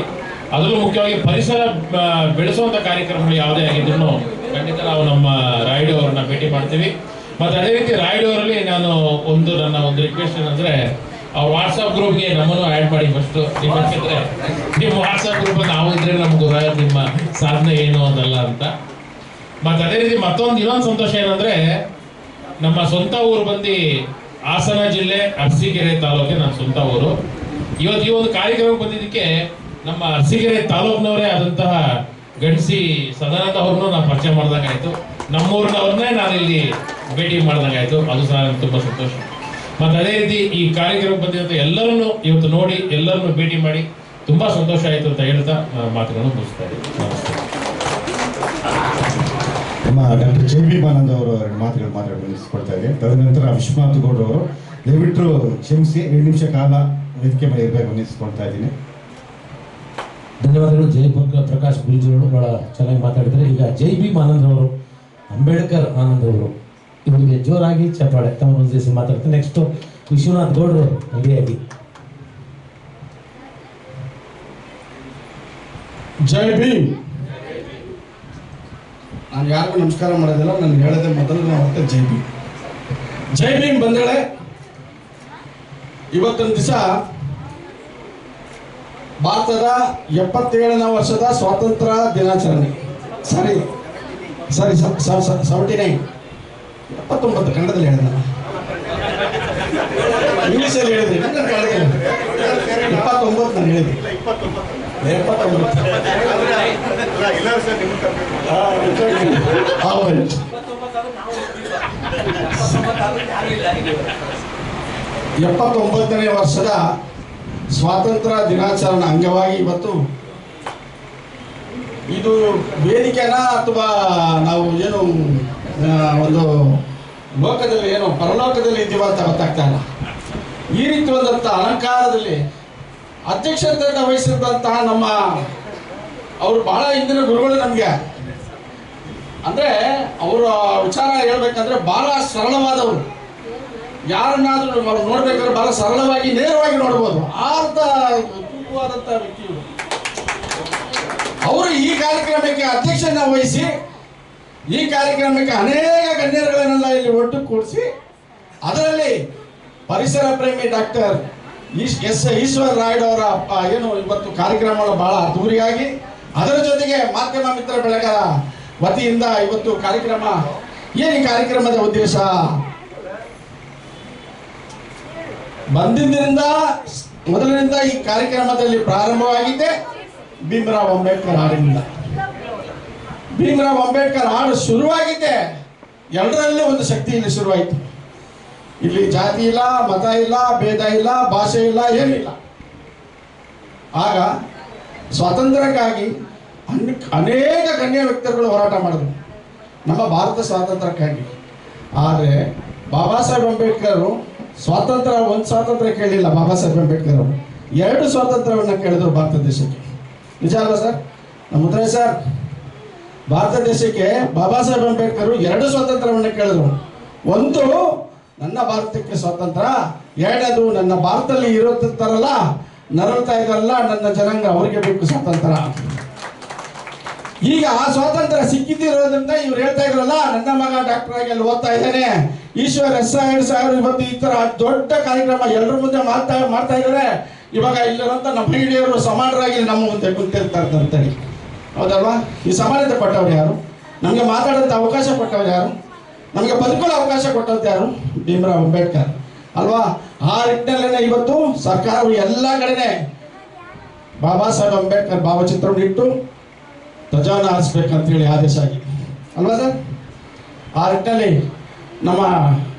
ಅದರಲ್ಲೂ ಮುಖ್ಯವಾಗಿ ಪರಿಸರ ಬೆಳೆಸುವಂಥ ಕಾರ್ಯಕ್ರಮಗಳು ಯಾವುದೇ ಆಗಿದ್ರು ಖಂಡಿತ ನಾವು ನಮ್ಮ ರಾಯುಡು ಅವ್ರನ್ನ ಭೇಟಿ ಮಾಡ್ತೀವಿ. ಮತ್ತು ಅದೇ ರೀತಿ ರಾಯುಡು ಅವರಲ್ಲಿ ನನ್ನ ಒಂದು ರಿಕ್ವೆಸ್ಟ್ ಏನಂದರೆ, ಅವ್ರ ವಾಟ್ಸಪ್ ಗ್ರೂಪ್ಗೆ ನಮ್ಮನ್ನು ಆ್ಯಡ್ ಮಾಡಿ ಫಸ್ಟು. ಯಾಕಂದರೆ ನಿಮ್ಮ ವಾಟ್ಸಪ್ ಗ್ರೂಪಲ್ಲಿ ನಾವು ಇದ್ರೆ ನಮ್ಗೆ ಗೊತ್ತಾಗುತ್ತೆ ನಿಮ್ಮ ಸಾಧನೆ ಏನು ಅದಲ್ಲ ಅಂತ. ಮತ್ತು ಅದೇ ರೀತಿ ಇನ್ನೊಂದು ಸಂತೋಷ ಏನಂದರೆ, ನಮ್ಮ ಸ್ವಂತ ಊರು ಬಂದು ಹಾಸನ ಜಿಲ್ಲೆ ಅರಸೀಕೆರೆ ತಾಲೂಕಿನ ನನ್ನ ಸ್ವಂತ ಊರು. ಇವತ್ತು ಈ ಒಂದು ಕಾರ್ಯಕ್ರಮಕ್ಕೆ ಬಂದಿದ್ದಕ್ಕೆ ನಮ್ಮ ಅರಸೀಕೆರೆ ತಾಲೂಕಿನವರೇ ಆದಂತಹ ಗಣಸಿ ಸದಾನಂದ ಅವ್ರನ್ನೂ ನಾನು ಪರಿಚಯ ಮಾಡ್ದಂಗಾಯ್ತು. ನಮ್ಮೂರಿನವ್ರನ್ನೇ ನಾನು ಇಲ್ಲಿ ಭೇಟಿ ಮಾಡ್ದಂಗಾಯ್ತು. ಅದು ಸಹ ನನಗೆ ತುಂಬ ಸಂತೋಷ. ಮತ್ತು ಅದೇ ರೀತಿ ಈ ಕಾರ್ಯಕ್ರಮಕ್ಕೆ ಬಂದಿರುವಂಥ ಎಲ್ಲರನ್ನು ಇವತ್ತು ನೋಡಿ, ಎಲ್ಲರನ್ನು ಭೇಟಿ ಮಾಡಿ ತುಂಬ ಸಂತೋಷ ಆಯಿತು ಅಂತ ಹೇಳ್ತಾ ಮಾತುಗಳನ್ನು ಮುಗಿಸ್ತಾ ಇದ್ದೀನಿ. ನಮಸ್ತೆ. ನಮ್ಮ ಡಾಕ್ಟರ್ JB ಆನಂದ್ ಅವರು ಮಾತುಗಳು ಮಾತಾಡ್ಕೊಳ್ತಾ ಇದ್ದೀನಿ. ತದನಂತರ ವಿಶ್ವನಾಥ್ ಗೌಡ್ರು ಅವರು ದಯವಿಟ್ಟು ಕ್ಷಮಿಸಿ 2 ನಿಮಿಷ ಕಾಲ ವೇದಿಕೆ ಮೇಲೆ ಇರಬೇಕು ಅನ್ನಿಸ್ಕೊಳ್ತಾ ಇದ್ದೀನಿ. ಧನ್ಯವಾದಗಳು ಜಯಪ್ರಕಾಶ್ ಗುರುಜಿಗಳು, ಬಹಳ ಚೆನ್ನಾಗಿ ಮಾತಾಡಿದ್ದಾರೆ. ಈಗ JB ಆನಂದ್ ಅವರು, ಅಂಬೇಡ್ಕರ್ ಆನಂದ್ ಅವರು, ಇವರಿಗೆ ಜೋರಾಗಿ ಚಪ್ಪಾಳೆ ತಮ್ಮ ಉದ್ದೇಶಿಸಿ ಮಾತಾಡ್ತಾರೆ. ನೆಕ್ಸ್ಟ್ ವಿಶ್ವನಾಥ್ ಗೌಡ್ರು ರೆಡಿಯಾಗಿ. ಜೈ ಭೀಮ್. ನಾನು ಯಾರಿಗೂ ನಮಸ್ಕಾರ ಮಾಡೋದಿಲ್ಲ, ನಾನು ಹೇಳೋದೇ ಮೊದಲು ಮತ್ತೆ ಜೈ ಭೀಮ್. ಜೈ ಭೀಮ್ ಬಂದೇಳೆ. ಇವತ್ತಿನ ದಿವಸ ಭಾರತದ 77ನೇ ವರ್ಷದ ಸ್ವಾತಂತ್ರ್ಯ ದಿನಾಚರಣೆ. ಸರಿ 79 ಕನ್ನಡದಲ್ಲಿ ಹೇಳಿದ, ಇಂಗ್ಲೀಷಲ್ಲಿ ಹೇಳಿದ್ರಿ, ಕನ್ನಡದಲ್ಲಿ 29 ನಾನು ಹೇಳಿದ್ದೆ. ಇಲ್ಲ 29. 29. ಅಲ್ಲ ಇಲ್ಲ ಸರ್ ನಿಮ್ಮ ಹೌದು. 79ನೇ ವರ್ಷದ ಸ್ವಾತಂತ್ರ್ಯ ದಿನಾಚರಣೆ ಅಂಗವಾಗಿ ಇವತ್ತು ಇದು ವೇದಿಕೆನ ಅಥವಾ ನಾವು ಏನು ಒಂದು ಲೋಕದಲ್ಲಿ ಏನು ಪರಲೋಕದಲ್ಲಿ ಇದ್ದೀವ ಅಂತ ಗೊತ್ತಾಗ್ತಾ ಇಲ್ಲ. ಈ ರೀತಿ ಒಂದಂಥ ಅಲಂಕಾರದಲ್ಲಿ ಅಧ್ಯಕ್ಷತೆ ವಹಿಸಿದಂತಹ ನಮ್ಮ ಅವರು ಬಹಳ ಹಿಂದಿನ ಗುರುಗಳು ನಮಗೆ, ಅಂದರೆ ಅವರ ವಿಚಾರ ಹೇಳ್ಬೇಕಂದ್ರೆ ಬಹಳ ಸರಳವಾದವರು. ಯಾರನ್ನಾದ್ರೂ ಅವ್ರು ನೋಡ್ಬೇಕಾದ್ರೆ ಬಹಳ ಸರಳವಾಗಿ ನೇರವಾಗಿ ನೋಡ್ಬೋದು. ಆರ್ಧ ತೂಕವಾದಂಥ ವ್ಯಕ್ತಿಗಳು. ಅವರು ಈ ಕಾರ್ಯಕ್ರಮಕ್ಕೆ ಅಧ್ಯಕ್ಷನ ವಹಿಸಿ ಈ ಕಾರ್ಯಕ್ರಮಕ್ಕೆ ಅನೇಕ ಗಣ್ಯರುಗಳನ್ನೆಲ್ಲ ಇಲ್ಲಿ ಒಟ್ಟು ಕೂಡಿಸಿ ಅದರಲ್ಲಿ ಪರಿಸರ ಪ್ರೇಮಿ ಡಾಕ್ಟರ್ ಎಸ್ ಈಶ್ವರ್ ರಾಯ್ಡ್ ಅವರ ಏನು ಇವತ್ತು ಕಾರ್ಯಕ್ರಮಗಳು ಬಹಳ ಅದ್ದೂರಿಯಾಗಿ, ಅದರ ಜೊತೆಗೆ ಮಾಧ್ಯಮ ಮಿತ್ರ ಬೆಳಗರ ವತಿಯಿಂದ ಇವತ್ತು ಕಾರ್ಯಕ್ರಮ. ಏನು ಈ ಕಾರ್ಯಕ್ರಮದ ಉದ್ದೇಶ? ಬಂದಿದ್ದರಿಂದ ಮೊದಲಿನಿಂದ ಈ ಕಾರ್ಯಕ್ರಮದಲ್ಲಿ ಪ್ರಾರಂಭವಾಗಿದ್ದೆ ಭೀಮರಾವ್ ಅಂಬೇಡ್ಕರ್ ಹಾಡಿನಿಂದ. ಭೀಮರಾವ್ ಅಂಬೇಡ್ಕರ್ ಹಾಡು ಶುರುವಾಗಿದ್ದೆ ಎಲ್ಲರಲ್ಲೂ ಒಂದು ಶಕ್ತಿ ಇಲ್ಲಿ ಶುರುವಾಯಿತು. ಇಲ್ಲಿ ಜಾತಿ ಇಲ್ಲ, ಮತ ಇಲ್ಲ, ಭೇದ ಇಲ್ಲ, ಭಾಷೆ ಇಲ್ಲ, ಏನಿಲ್ಲ. ಆಗ ಸ್ವಾತಂತ್ರ್ಯಕ್ಕಾಗಿ ಅನೇಕ ಗಣ್ಯ ವ್ಯಕ್ತಿಗಳು ಹೋರಾಟ ಮಾಡಿದ್ರು ನಮ್ಮ ಭಾರತ ಸ್ವಾತಂತ್ರ್ಯಕ್ಕಾಗಿ. ಆದರೆ ಬಾಬಾ ಸಾಹೇಬ್ ಅಂಬೇಡ್ಕರ್ ಸ್ವಾತಂತ್ರ್ಯ, ಒಂದು ಸ್ವಾತಂತ್ರ್ಯ ಕೇಳಲಿಲ್ಲ. ಬಾಬಾ ಸಾಹೇಬ್ ಅಂಬೇಡ್ಕರ್ ಅವರು 2 ಸ್ವಾತಂತ್ರ್ಯವನ್ನು ಕೇಳಿದ್ರು ಭಾರತ ದೇಶಕ್ಕೆ. ನಿಜ ಅಲ್ವಾ ಸರ್? ನಮ್ಮ ಮುದ್ರೇ ಸರ್, ಭಾರತ ದೇಶಕ್ಕೆ ಬಾಬಾ ಸಾಹೇಬ್ ಅಂಬೇಡ್ಕರ್ 2 ಸ್ವಾತಂತ್ರ್ಯವನ್ನು ಕೇಳಿದ್ರು. ಒಂದು, ನನ್ನ ಭಾರತಕ್ಕೆ ಸ್ವಾತಂತ್ರ್ಯ. 2ನೇದು, ನನ್ನ ಭಾರತದಲ್ಲಿ ಇರುತ್ತಾರಲ್ಲ, ನರಳ್ತಾ ಇದ್ದಾರಲ್ಲ ನನ್ನ ಜನಾಂಗ, ಅವರಿಗೆ ಬೇಕು ಸ್ವಾತಂತ್ರ್ಯ. ಈಗ ಆ ಸ್ವಾತಂತ್ರ್ಯ ಸಿಕ್ಕಿದ್ದಿರೋದ್ರಿಂದ ಇವ್ರು ಹೇಳ್ತಾ ಇದ್ರಲ್ಲ, ನನ್ನ ಮಗ ಡಾಕ್ಟರ್ ಆಗಿ ಅಲ್ಲಿ ಓದ್ತಾ ಇದ್ದಾನೆ, ಈಶ್ವರ್ ಎಸ್ ಸಾಹೇಬ್ ಇವತ್ತು ಈ ತರ ದೊಡ್ಡ ಕಾರ್ಯಕ್ರಮ ಎಲ್ಲರ ಮುಂದೆ ಮಾಡ್ತಾ ಇದ್ದಾರೆ. ಇವಾಗ ಇಲ್ಲಿರುವಂತ ನಮ್ಮ ಹಿಡಿಯವರು ಸಮಾನರಾಗಿ ನಮ್ಮ ಮುಂದೆ ಕುಂತಿರ್ತಾರೆ ಅಂತೇಳಿ. ಹೌದಲ್ವಾ? ಈ ಸಮಾನತೆ ಕೊಟ್ಟವ್ರು ಯಾರು? ನಮಗೆ ಮಾತಾಡೋಂಥ ಅವಕಾಶ ಕೊಟ್ಟವ್ರು ಯಾರು? ನಮಗೆ ಬದುಕಲು ಅವಕಾಶ ಕೊಟ್ಟವ್ರು ಯಾರು? ಭೀಮರಾವ್ ಅಂಬೇಡ್ಕರ್ ಅಲ್ವಾ? ಆ ನಿಟ್ಟಿನಲ್ಲೇ ಇವತ್ತು ಸರ್ಕಾರವು ಎಲ್ಲ ಕಡೆನೆ ಬಾಬಾ ಸಾಹೇಬ್ ಅಂಬೇಡ್ಕರ್ ಭಾವಚಿತ್ರವನ್ನು ಇಟ್ಟು ಧ್ವಜವನ್ನು ಹಾರಿಸ್ಬೇಕಂತೇಳಿ ಆದೇಶ ಆಗಿದೆ ಅಲ್ವಾ ಸರ್? ಆ ನಿಟ್ಟಿನಲ್ಲಿ ನಮ್ಮ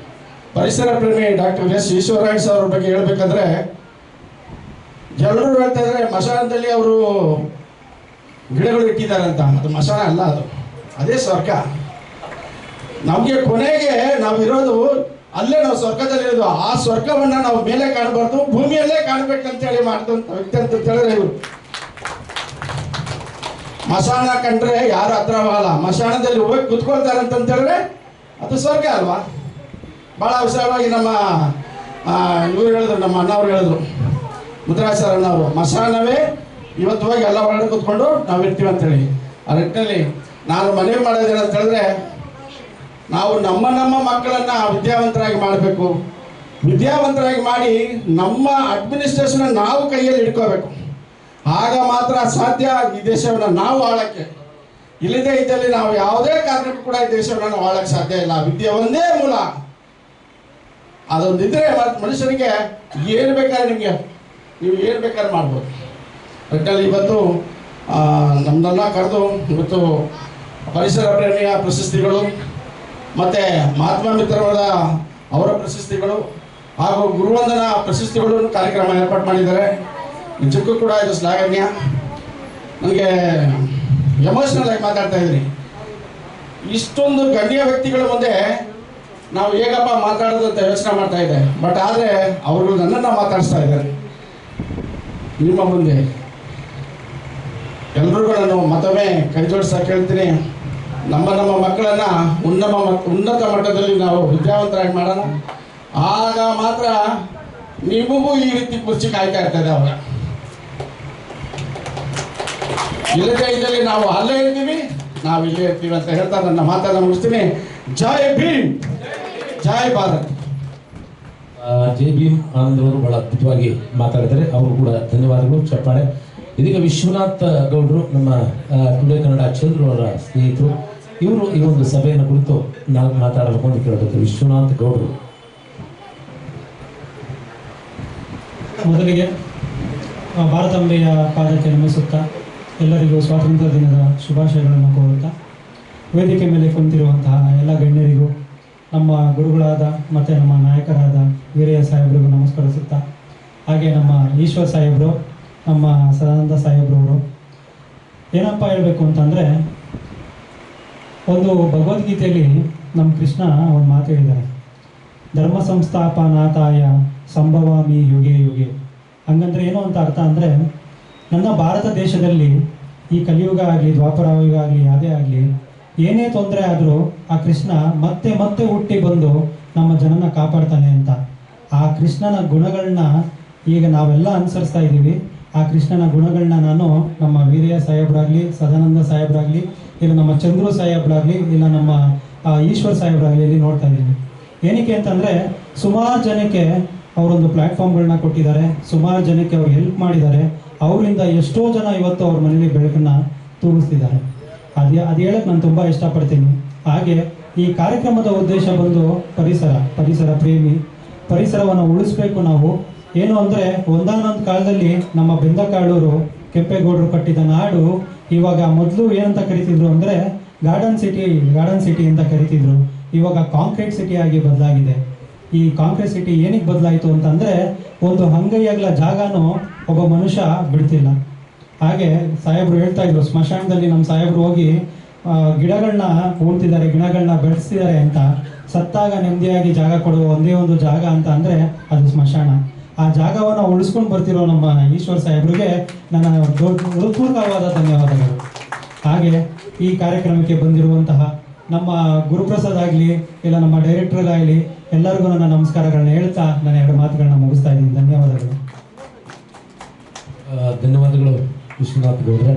ಪರಿಸರ ಪ್ರೇಮಿ ಡಾಕ್ಟರ್ ಎಸ್ ಈಶ್ವರರಾಯ್ ಸರ್ ಅವ್ರ ಬಗ್ಗೆ ಹೇಳ್ಬೇಕಂದ್ರೆ, ಎಲ್ಲರೂ ಹೇಳ್ತಾ ಇದ್ದಾರೆ ಮಶಾನದಲ್ಲಿ ಅವರು ಗಿಡಗಳು ಇಟ್ಟಿದ್ದಾರೆ ಅಂತ. ಅದು ಮಶಾನ ಅಲ್ಲ, ಅದೇ ಸ್ವರ್ಗ. ನಮಗೆ ಕೊನೆಗೆ ನಾವಿರೋದು ಅಲ್ಲೇ, ನಾವು ಸ್ವರ್ಗದಲ್ಲಿರೋದು. ಆ ಸ್ವರ್ಗವನ್ನ ನಾವು ಮೇಲೆ ಕಾಣಬಾರ್ದು, ಭೂಮಿಯಲ್ಲೇ ಕಾಣ್ಬೇಕಂತೇಳಿ ಮಾಡಿದಂಥ ವ್ಯಕ್ತಿ ಅಂತ ಹೇಳಿದ್ರೆ ಇವರು. ಮಶಾನ ಕಂಡ್ರೆ ಯಾರು ಹತ್ರ ಹೋಗಲ್ಲ, ಮಶಾನದಲ್ಲಿ ಹೋಗಿ ಕುತ್ಕೊಳ್ತಾರೆ ಅಂತ ಹೇಳಿದ್ರೆ ಅದು ಸ್ವರ್ಗ ಅಲ್ವಾ? ಭಾಳ ವಿಷಯವಾಗಿ ನಮ್ಮ ಇವ್ರು ಹೇಳಿದ್ರು, ನಮ್ಮ ಅಣ್ಣವ್ರು ಹೇಳಿದ್ರು, ಮುದ್ರಾಜ್ ಸರ್ ಅಣ್ಣವರು, ಮಶಾನವೇ ಇವತ್ತು ಹೋಗಿ ಎಲ್ಲ ಹೊರಗಡೆ ಕೂತ್ಕೊಂಡು ನಾವು ಇರ್ತೀವಿ ಅಂತೇಳಿ. ಆ ನಿಟ್ಟಿನಲ್ಲಿ ನಾನು ಮನವಿ ಮಾಡೋದೇನು ಅಂತ ಹೇಳಿದ್ರೆ, ನಾವು ನಮ್ಮ ಮಕ್ಕಳನ್ನು ವಿದ್ಯಾವಂತರಾಗಿ ಮಾಡಬೇಕು. ವಿದ್ಯಾವಂತರಾಗಿ ಮಾಡಿ ನಮ್ಮ ಅಡ್ಮಿನಿಸ್ಟ್ರೇಷನ್ ನಾವು ಕೈಯಲ್ಲಿ ಇಟ್ಕೋಬೇಕು. ಆಗ ಮಾತ್ರ ಸಾಧ್ಯ ಈ ದೇಶವನ್ನು ನಾವು ಆಳಕ್ಕೆ. ಇಲ್ಲದೇ ಇದ್ದಲ್ಲಿ ನಾವು ಯಾವುದೇ ಕಾರಣಕ್ಕೂ ಕೂಡ ಈ ದೇಶವನ್ನು ನಾವು ಆಳಕ್ಕೆ ಸಾಧ್ಯ ಇಲ್ಲ. ವಿದ್ಯೆ ಒಂದೇ ಮೂಲ. ಅದೊಂದಿದ್ರೆ ಮನುಷ್ಯನಿಗೆ ಏನು ಬೇಕಾದ್ರೆ ನೀವು ಏನು ಬೇಕಾದ್ರೆ ಮಾಡ್ಬೋದು. ಒಟ್ಟಲ್ಲಿ ಇವತ್ತು ನಮ್ಮನ್ನೆಲ್ಲ ಕರೆದು ಇವತ್ತು ಪರಿಸರ ಪ್ರೇಮಿಯ ಪ್ರಶಸ್ತಿಗಳು ಮತ್ತು ಮಹಾತ್ಮ ಮಿತ್ರವಾದ ಅವರ ಪ್ರಶಸ್ತಿಗಳು ಹಾಗೂ ಗುರುವಂದನಾ ಪ್ರಶಸ್ತಿಗಳು ಕಾರ್ಯಕ್ರಮ ಏರ್ಪಾಡು ಮಾಡಿದ್ದಾರೆ. ನಿಜಕ್ಕೂ ಕೂಡ ಇದು ಶ್ಲಾಘನೀಯ. ನನಗೆ ಎಮೋಷ್ನಲ್ ಆಗಿ ಮಾತಾಡ್ತಾ ಇದ್ದೀನಿ. ಇಷ್ಟೊಂದು ಗಣ್ಯ ವ್ಯಕ್ತಿಗಳ ಮುಂದೆ ನಾವು ಹೇಗಪ್ಪ ಮಾತಾಡೋದು ಅಂತ ಯೋಚನೆ ಮಾಡ್ತಾ ಇದ್ದೆ. ಬಟ್ ಆದರೆ ಅವರು ನನ್ನನ್ನು ಮಾತಾಡಿಸ್ತಾ ಇದ್ದಾರೆ ನಿಮ್ಮ ಮುಂದೆ. ಎಲ್ರಿಗೂ ನಾನು ಮತ್ತೊಮ್ಮೆ ಕೈ ಜೋಡಿಸ ಕೇಳ್ತೀನಿ, ನಮ್ಮ ಮಕ್ಕಳನ್ನು ಉನ್ನತ ಮಟ್ಟದಲ್ಲಿ ನಾವು ವಿದ್ಯಾವಂತರಾಗಿ ಮಾಡೋಣ. ಆಗ ಮಾತ್ರ ನಿಮಗೂ ಈ ರೀತಿ ಕುರ್ಚಿ ಕಾಯ್ತಾ ಇರ್ತದೆ. ಅವಾಗ ಇಲ್ಲದೇ ಇದ್ದಲ್ಲಿ ನಾವು ಅಲ್ಲೇ ಇರ್ತೀವಿ, ನಾವು ಇಲ್ಲೇ ಇರ್ತೀವಿ ಅಂತ ಹೇಳ್ತಾ ನನ್ನ ಮಾತನ್ನು ಮುಗಿಸ್ತೀನಿ. ಜೈ ಭೀಮ್, ಜೈ ಭಾರತ್. ಜೈ ಭೀಮ್ ಆನಂದ್ ಅವರು ಬಹಳ ಅದ್ಭುತವಾಗಿ ಮಾತಾಡಿದ್ದಾರೆ. ಅವರು ಕೂಡ ಧನ್ಯವಾದಗಳು, ಚಪ್ಪಾಳೆ. ಇದೀಗ ವಿಶ್ವನಾಥ್ ಗೌಡರು, ನಮ್ಮ ಟುಡೇ ಕನ್ನಡ ಚಂದ್ರು ಅವರ ಸ್ನೇಹಿತರು, ಇವರು ಈ ಒಂದು ಸಭೆಯನ್ನು ಕುರಿತು ನಾವು ಮಾತಾಡಬೇಕು ಅಂತ ಕೇಳಬೇಕು. ವಿಶ್ವನಾಥ್ ಗೌಡರು. ಮೊದಲಿಗೆ ಭಾರತಾಂಬೆಯ ಪಾದಕ್ಕೆ ನಮಿಸುತ್ತಾ ಎಲ್ಲರಿಗೂ ಸ್ವಾತಂತ್ರ್ಯ ದಿನದ ಶುಭಾಶಯಗಳನ್ನು ಕೋರುತ್ತಾ ವೇದಿಕೆ ಮೇಲೆ ಕುಂತಿರುವಂತಹ ಎಲ್ಲ ಗಣ್ಯರಿಗೂ ನಮ್ಮ ಗುರುಗಳಾದ ಮತ್ತು ನಮ್ಮ ನಾಯಕರಾದ ವೀರಯ್ಯ ಸಾಹೇಬರಿಗೂ ನಮಸ್ಕರಿಸುತ್ತಾ ಹಾಗೆ ನಮ್ಮ ಈಶ್ವರ್ ಸಾಹೇಬರು ನಮ್ಮ ಸದಾನಂದ ಸಾಹೇಬ್ರವರು ಏನಪ್ಪ ಹೇಳಬೇಕು ಅಂತಂದರೆ ಒಂದು ಭಗವದ್ಗೀತೆಯಲ್ಲಿ ನಮ್ಮ ಕೃಷ್ಣ ಒಂದು ಮಾತು ಹೇಳಿದ್ದಾರೆ, ಧರ್ಮ ಸಂಸ್ಥಾಪನಾಥಾಯ ಸಂಭವಾಮಿ ಯುಗೆ ಯುಗೆ. ಹಂಗಂದ್ರೆ ಏನು ಅಂತ ಅರ್ಥ ಅಂದರೆ ನನ್ನ ಭಾರತ ದೇಶದಲ್ಲಿ ಈ ಕಲಿಯುಗ ಆಗಲಿ ದ್ವಾಪರ ಯುಗ ಆಗಲಿ ಯಾವುದೇ ಆಗಲಿ ಏನೇ ತೊಂದರೆ ಆದರೂ ಆ ಕೃಷ್ಣ ಮತ್ತೆ ಮತ್ತೆ ಹುಟ್ಟಿ ಬಂದು ನಮ್ಮ ಜನನ ಕಾಪಾಡ್ತಾನೆ ಅಂತ. ಆ ಕೃಷ್ಣನ ಗುಣಗಳನ್ನ ಈಗ ನಾವೆಲ್ಲ ಅನುಸರಿಸ್ತಾ ಇದ್ದೀವಿ. ಆ ಕೃಷ್ಣನ ಗುಣಗಳನ್ನ ನಾನು ನಮ್ಮ ವೀರಯ್ಯ ಸಾಹೇಬ್ರಾಗಲಿ, ಸದಾನಂದ ಸಾಹೇಬ್ರಾಗಲಿ, ಇಲ್ಲ ನಮ್ಮ ಚಂದ್ರು ಸಾಹೇಬ್ರಾಗಲಿ, ಇಲ್ಲ ನಮ್ಮ ಈಶ್ವರ್ ಸಾಹೇಬ್ರಾಗಲಿ ಇಲ್ಲಿ ನೋಡ್ತಾ ಇದ್ದೀವಿ. ಏನಕ್ಕೆ ಅಂತಂದರೆ ಸುಮಾರು ಜನಕ್ಕೆ ಅವರೊಂದು ಪ್ಲ್ಯಾಟ್ಫಾರ್ಮ್ಗಳನ್ನ ಕೊಟ್ಟಿದ್ದಾರೆ, ಸುಮಾರು ಜನಕ್ಕೆ ಅವ್ರು ಹೆಲ್ಪ್ ಮಾಡಿದ್ದಾರೆ. ಅವರಿಂದ ಎಷ್ಟೋ ಜನ ಇವತ್ತು ಅವ್ರ ಮನೇಲಿ ಬೆಳಕನ್ನು ತೂಗಿಸ್ತಿದ್ದಾರೆ. ಅದು ಹೇಳಕ್ಕೆ ನಾನು ತುಂಬ ಇಷ್ಟಪಡ್ತೀನಿ. ಹಾಗೆ ಈ ಕಾರ್ಯಕ್ರಮದ ಉದ್ದೇಶ ಬಂದು ಪರಿಸರ ಪ್ರೇಮಿ, ಪರಿಸರವನ್ನು ಉಳಿಸ್ಬೇಕು ನಾವು. ಏನು ಅಂದರೆ ಒಂದಾನೊಂದು ಕಾಲದಲ್ಲಿ ನಮ್ಮ ಬೆಂದಕಾಳೂರು ಕೆಂಪೇಗೌಡರು ಕಟ್ಟಿದ ನಾಡು ಇವಾಗ ಮೊದಲು ಏನಂತ ಕರಿತಿದ್ರು ಅಂದರೆ ಗಾರ್ಡನ್ ಸಿಟಿ ಅಂತ ಕರಿತಿದ್ರು. ಇವಾಗ ಕಾಂಕ್ರೀಟ್ ಸಿಟಿ ಆಗಿ ಬದಲಾಗಿದೆ. ಈ ಕಾಂಕ್ರೀಟ್ ಸಿಟಿ ಏನಕ್ಕೆ ಬದಲಾಯಿತು ಅಂತಂದರೆ ಒಂದು ಅಂಗೈಯಾಗಲ ಜಾಗನೂ ಒಬ್ಬ ಮನುಷ್ಯ ಬಿಡ್ತಿಲ್ಲ. ಹಾಗೆ ಸಾಹೇಬರು ಹೇಳ್ತಾ ಇದ್ರು, ಸ್ಮಶಾನದಲ್ಲಿ ನಮ್ಮ ಸಾಹೇಬರು ಹೋಗಿ ಗಿಡಗಳನ್ನ ಹೂಳ್ತಿದ್ದಾರೆ, ಗಿಡಗಳನ್ನ ಬೆಳೆಸ್ತಿದ್ದಾರೆ ಅಂತ. ಸತ್ತಾಗ ನೆಮ್ಮದಿಯಾಗಿ ಜಾಗ ಕೊಡುವ ಒಂದೇ ಒಂದು ಜಾಗ ಅಂತ ಅಂದರೆ ಅದು ಸ್ಮಶಾನ. ಆ ಜಾಗವನ್ನು ಉಳಿಸ್ಕೊಂಡು ಬರ್ತಿರೋ ನಮ್ಮ ಈಶ್ವರ್ ಸಾಹೇಬ್ರಿಗೆ ನನ್ನ ಹೃತ್ಪೂರ್ವಕವಾದ ಧನ್ಯವಾದಗಳು. ಹಾಗೆ ಈ ಕಾರ್ಯಕ್ರಮಕ್ಕೆ ಬಂದಿರುವಂತಹ ನಮ್ಮ ಗುರುಪ್ರಸಾದ್ ಆಗಲಿ, ಇಲ್ಲ ನಮ್ಮ ಡೈರೆಕ್ಟರ್ ಆಗಲಿ, ಎಲ್ಲರಿಗೂ ನನ್ನ ನಮಸ್ಕಾರಗಳನ್ನ ಹೇಳ್ತಾ ನಾನು 2 ಮಾತುಗಳನ್ನ ಮುಗಿಸ್ತಾ ಇದ್ದೀನಿ. ಧನ್ಯವಾದಗಳು. ಧನ್ಯವಾದಗಳು ವಿಶ್ವನಾಥ್ ಗೌಡ್ರೆ.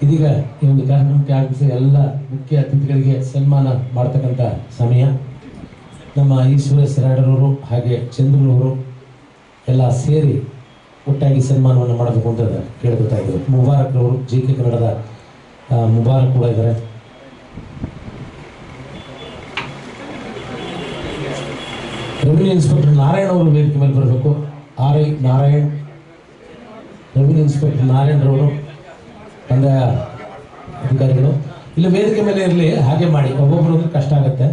ಇದೀಗ ಈ ಒಂದು ಕಾರ್ಯಕ್ರಮಕ್ಕೆ ಆಗಮಿಸಿ ಎಲ್ಲ ಮುಖ್ಯ ಅತಿಥಿಗಳಿಗೆ ಸನ್ಮಾನ ಮಾಡ್ತಕ್ಕಂಥ ಸಮಯ. ನಮ್ಮ ಈಶ್ವರ ರಾಡರವರು ಹಾಗೆ ಚಂದ್ರನವರು ಎಲ್ಲ ಸೇರಿ ಒಟ್ಟಾಗಿ ಸನ್ಮಾನವನ್ನು ಮಾಡಬೇಕು ಅಂತ ಕೇಳ್ಕೊತಾ ಇದ್ರು. ಮುಬಾರಕ್ ಅವರು JK ಕನ್ನಡದ ಮುಬಾರಕ್ ಕೂಡ ಇದ್ದಾರೆ. ರೆವಿನ್ಯೂ ಇನ್ಸ್ಪೆಕ್ಟರ್ ನಾರಾಯಣ್ ಅವರು ವೇದಿಕೆ ಮೇಲೆ ಬರಬೇಕು. RI Narayan, revenue inspector Narayan ರವರು ಕಂದಾಯ ಅಧಿಕಾರಿಗಳು ಇಲ್ಲಿ ವೇದಿಕೆ ಮೇಲೆ ಇರಲಿ. ಹಾಗೆ ಮಾಡಿ, ಒಬ್ಬೊಬ್ಬರು ಅಂದ್ರೆ ಕಷ್ಟ ಆಗುತ್ತೆ.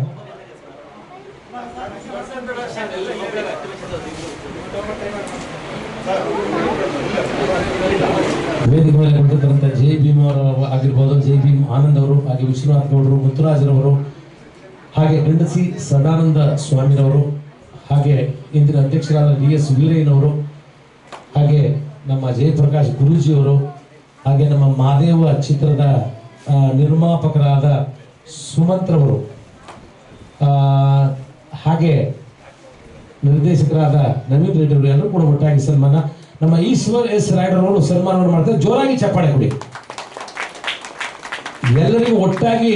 ವೇದಿಕೆ ಮೇಲೆ ಬಂದಿರ್ತಕ್ಕಂಥ ಜೈ ಭೀಮ್ ಅವರು ಆಗಿರ್ಬೋದು, ಜೈ ಭೀಮ್ ಆನಂದ್ ಅವರು, ಹಾಗೆ ವಿಶ್ವನಾಥ್ ಗೌಡರು, ಮುತ್ತುರಾಜರವರು, ಹಾಗೆ ಗಂಡಸಿ ಸದಾನಂದ ಸ್ವಾಮಿರವರು, ಹಾಗೆ ಇಂದಿನ ಅಧ್ಯಕ್ಷರಾದ DS ವೀರಯ್ಯನವರು, ಹಾಗೆ ನಮ್ಮ ಜಯಪ್ರಕಾಶ್ ಗುರೂಜಿಯವರು, ಹಾಗೆ ನಮ್ಮ ಮಾದೇವ ಚಿತ್ರದ ನಿರ್ಮಾಪಕರಾದ ಸುಮಂತ್ರವರು, ಹಾಗೆ ನಿರ್ದೇಶಕರಾದ ನವೀನ್ ರೆಡ್ಡಿ ಅವರು ಎಲ್ಲರೂ ಕೂಡ ಒಟ್ಟಾಗಿ ಸನ್ಮಾನ. ನಮ್ಮ ಈಶ್ವರ್ S ರಾಯ್ಡರ್ ಅವರು ಸನ್ಮಾನವನ್ನು ಮಾಡ್ತಾರೆ. ಜೋರಾಗಿ ಚಪ್ಪಾಳೆ ಕೊಡಿ. ಎಲ್ಲರಿಗೂ ಒಟ್ಟಾಗಿ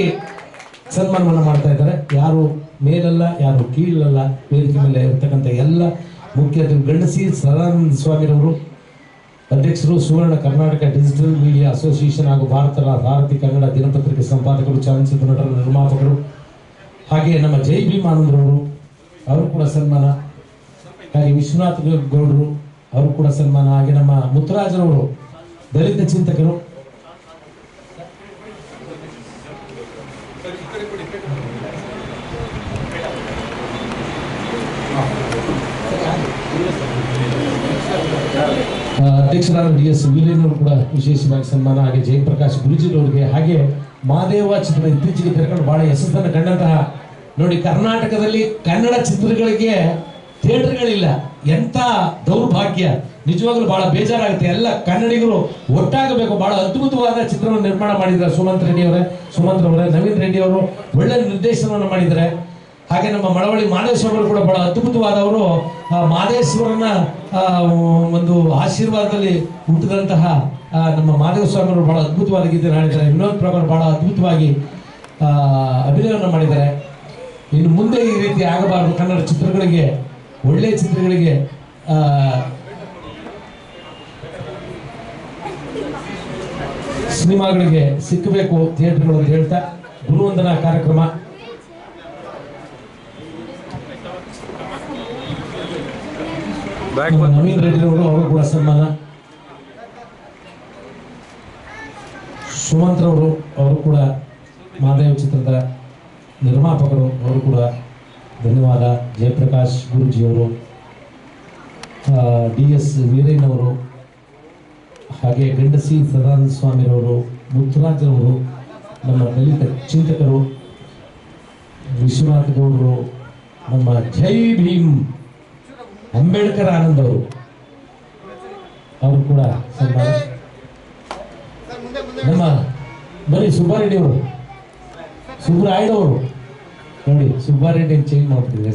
ಸನ್ಮಾನವನ್ನು ಮಾಡ್ತಾ ಇದ್ದಾರೆ. ಯಾರು ಮೇಲಲ್ಲ, ಯಾರು ಕೀಳಲ್ಲ. ವೇದಿಕೆ ಮೇಲೆ ಇರ್ತಕ್ಕಂಥ ಎಲ್ಲ ಮುಖ್ಯ ಗಂಡಸಿ ಸದಾನಂದ ಸ್ವಾಮಿರವರು, ಅಧ್ಯಕ್ಷರು, Suvarna Karnataka digital media association ಹಾಗೂ ಭಾರತಿ ಕನ್ನಡ ದಿನಪತ್ರಿಕೆ ಸಂಪಾದಕರು, ಚಲನಚಿತ್ರ ನಟರ ನಿರ್ಮಾಪಕರು, ಹಾಗೆ ನಮ್ಮ ಜೈ ಭೀಮ್ ಆನಂದ್ರವರು ಅವರು ಕೂಡ ಸನ್ಮಾನ. ಹಾಗೆ ವಿಶ್ವನಾಥ್ ಗೌಡರು ಅವರು ಕೂಡ ಸನ್ಮಾನ. ಹಾಗೆ ನಮ್ಮ ಮುತ್ತುರಾಜರವರು ದಲಿತ ಚಿಂತಕರು, ಅಧ್ಯಕ್ಷರಾದ DS ವೀರಯ್ಯನವರು ಕೂಡ ವಿಶೇಷವಾಗಿ ಸನ್ಮಾನ. ಹಾಗೆ ಜಯಪ್ರಕಾಶ್ ಗುರೂಜಿರವರಿಗೆ, ಹಾಗೆ ಮಾದೇವ ಚಿತ್ರ ಇತ್ತೀಚೆಗೆ ತೆರೆಕೊಂಡು ಬಹಳ ಯಶಸ್ಸನ್ನು ಕಂಡಂತಹ, ನೋಡಿ ಕರ್ನಾಟಕದಲ್ಲಿ ಕನ್ನಡ ಚಿತ್ರಗಳಿಗೆ ಥಿಯೇಟರ್ಗಳಿಲ್ಲ. ಎಂಥ ದೌರ್ಭಾಗ್ಯ, ನಿಜವಾಗ್ಲೂ ಬಹಳ ಬೇಜಾರಾಗುತ್ತೆ. ಎಲ್ಲ ಕನ್ನಡಿಗರು ಒಟ್ಟಾಗಬೇಕು. ಬಹಳ ಅದ್ಭುತವಾದ ಚಿತ್ರವನ್ನು ನಿರ್ಮಾಣ ಮಾಡಿದ್ದಾರೆ ಸುಮಂತ್ ಅವರೇ, ನವೀನ್ ರೆಡ್ಡಿ ಅವರು ಒಳ್ಳೆ ನಿರ್ದೇಶನವನ್ನು ಮಾಡಿದ್ದಾರೆ. ಹಾಗೆ ನಮ್ಮ ಮಳವಳ್ಳಿ ಮಾದೇಶ್ವರರು ಕೂಡ ಬಹಳ ಅದ್ಭುತವಾದವರು. ಮಾದೇಶ್ವರನ ಒಂದು ಆಶೀರ್ವಾದದಲ್ಲಿ ಹುಟ್ಟಿದಂತಹ ನಮ್ಮ ಮಾದೇವ ಸ್ವಾಮಿಯವರು ಬಹಳ ಅದ್ಭುತವಾದ ಗೀತೆ ಹಾಡಿದ್ದಾರೆ. ವಿನೋದ್ ಪ್ರಭಾಕರ್ ಬಹಳ ಅದ್ಭುತವಾಗಿ ಅಭಿನಯವನ್ನು ಮಾಡಿದ್ದಾರೆ. ಇನ್ನು ಮುಂದೆ ಈ ರೀತಿ ಆಗಬಾರದು. ಕನ್ನಡ ಚಿತ್ರಗಳಿಗೆ, ಒಳ್ಳೆಯ ಚಿತ್ರಗಳಿಗೆ ಸಿನಿಮಾಗಳಿಗೆ ಸಿಕ್ಕಬೇಕು ಥಿಯೇಟರ್ಗಳು ಅಂತ ಹೇಳ್ತಾ ಗುರುವಂದನಾ ಕಾರ್ಯಕ್ರಮ. ನವೀನ್ ರೆಡ್ಡಿ ಅವರು ಕೂಡ ಸನ್ಮಾನ. ಸುಮಂತ್ರವರು ಅವರು ಕೂಡ ಮಹಾದೇವ ಚಿತ್ರದ ನಿರ್ಮಾಪಕರು, ಅವರು ಕೂಡ ಧನ್ಯವಾದ. ಜಯಪ್ರಕಾಶ್ ಗುರುಜಿಯವರು, DS ವೀರಯ್ಯನವರು, ಹಾಗೆ ಗಂಡಸಿ ಸದಾನಂದ ಸ್ವಾಮಿರವರು, ಮುತ್ತುರಾಜರವರು, ನಮ್ಮ ದಲಿತ ಚಿಂತಕರು, ವಿಶ್ವನಾಥ ಗೌಡರು, ನಮ್ಮ ಜೈ ಭೀಮ್ ಅಂಬೇಡ್ಕರ್ ಆನಂದ್ ಅವರು ಕೂಡ ಸನ್ಮಾನ. ನಮ್ಮ ಬರೀ ಸುಬ್ಬಾರೆಡ್ಡಿ ಅವರು, ಸುಬ್ಬರಾಯಡ್ ಅವರು ನೋಡಿ, ಸುಬ್ಬಾರೆಡ್ಡಿ ಚೇಂಜ್ ಮಾಡ್ತಿದ್ದಾರೆ.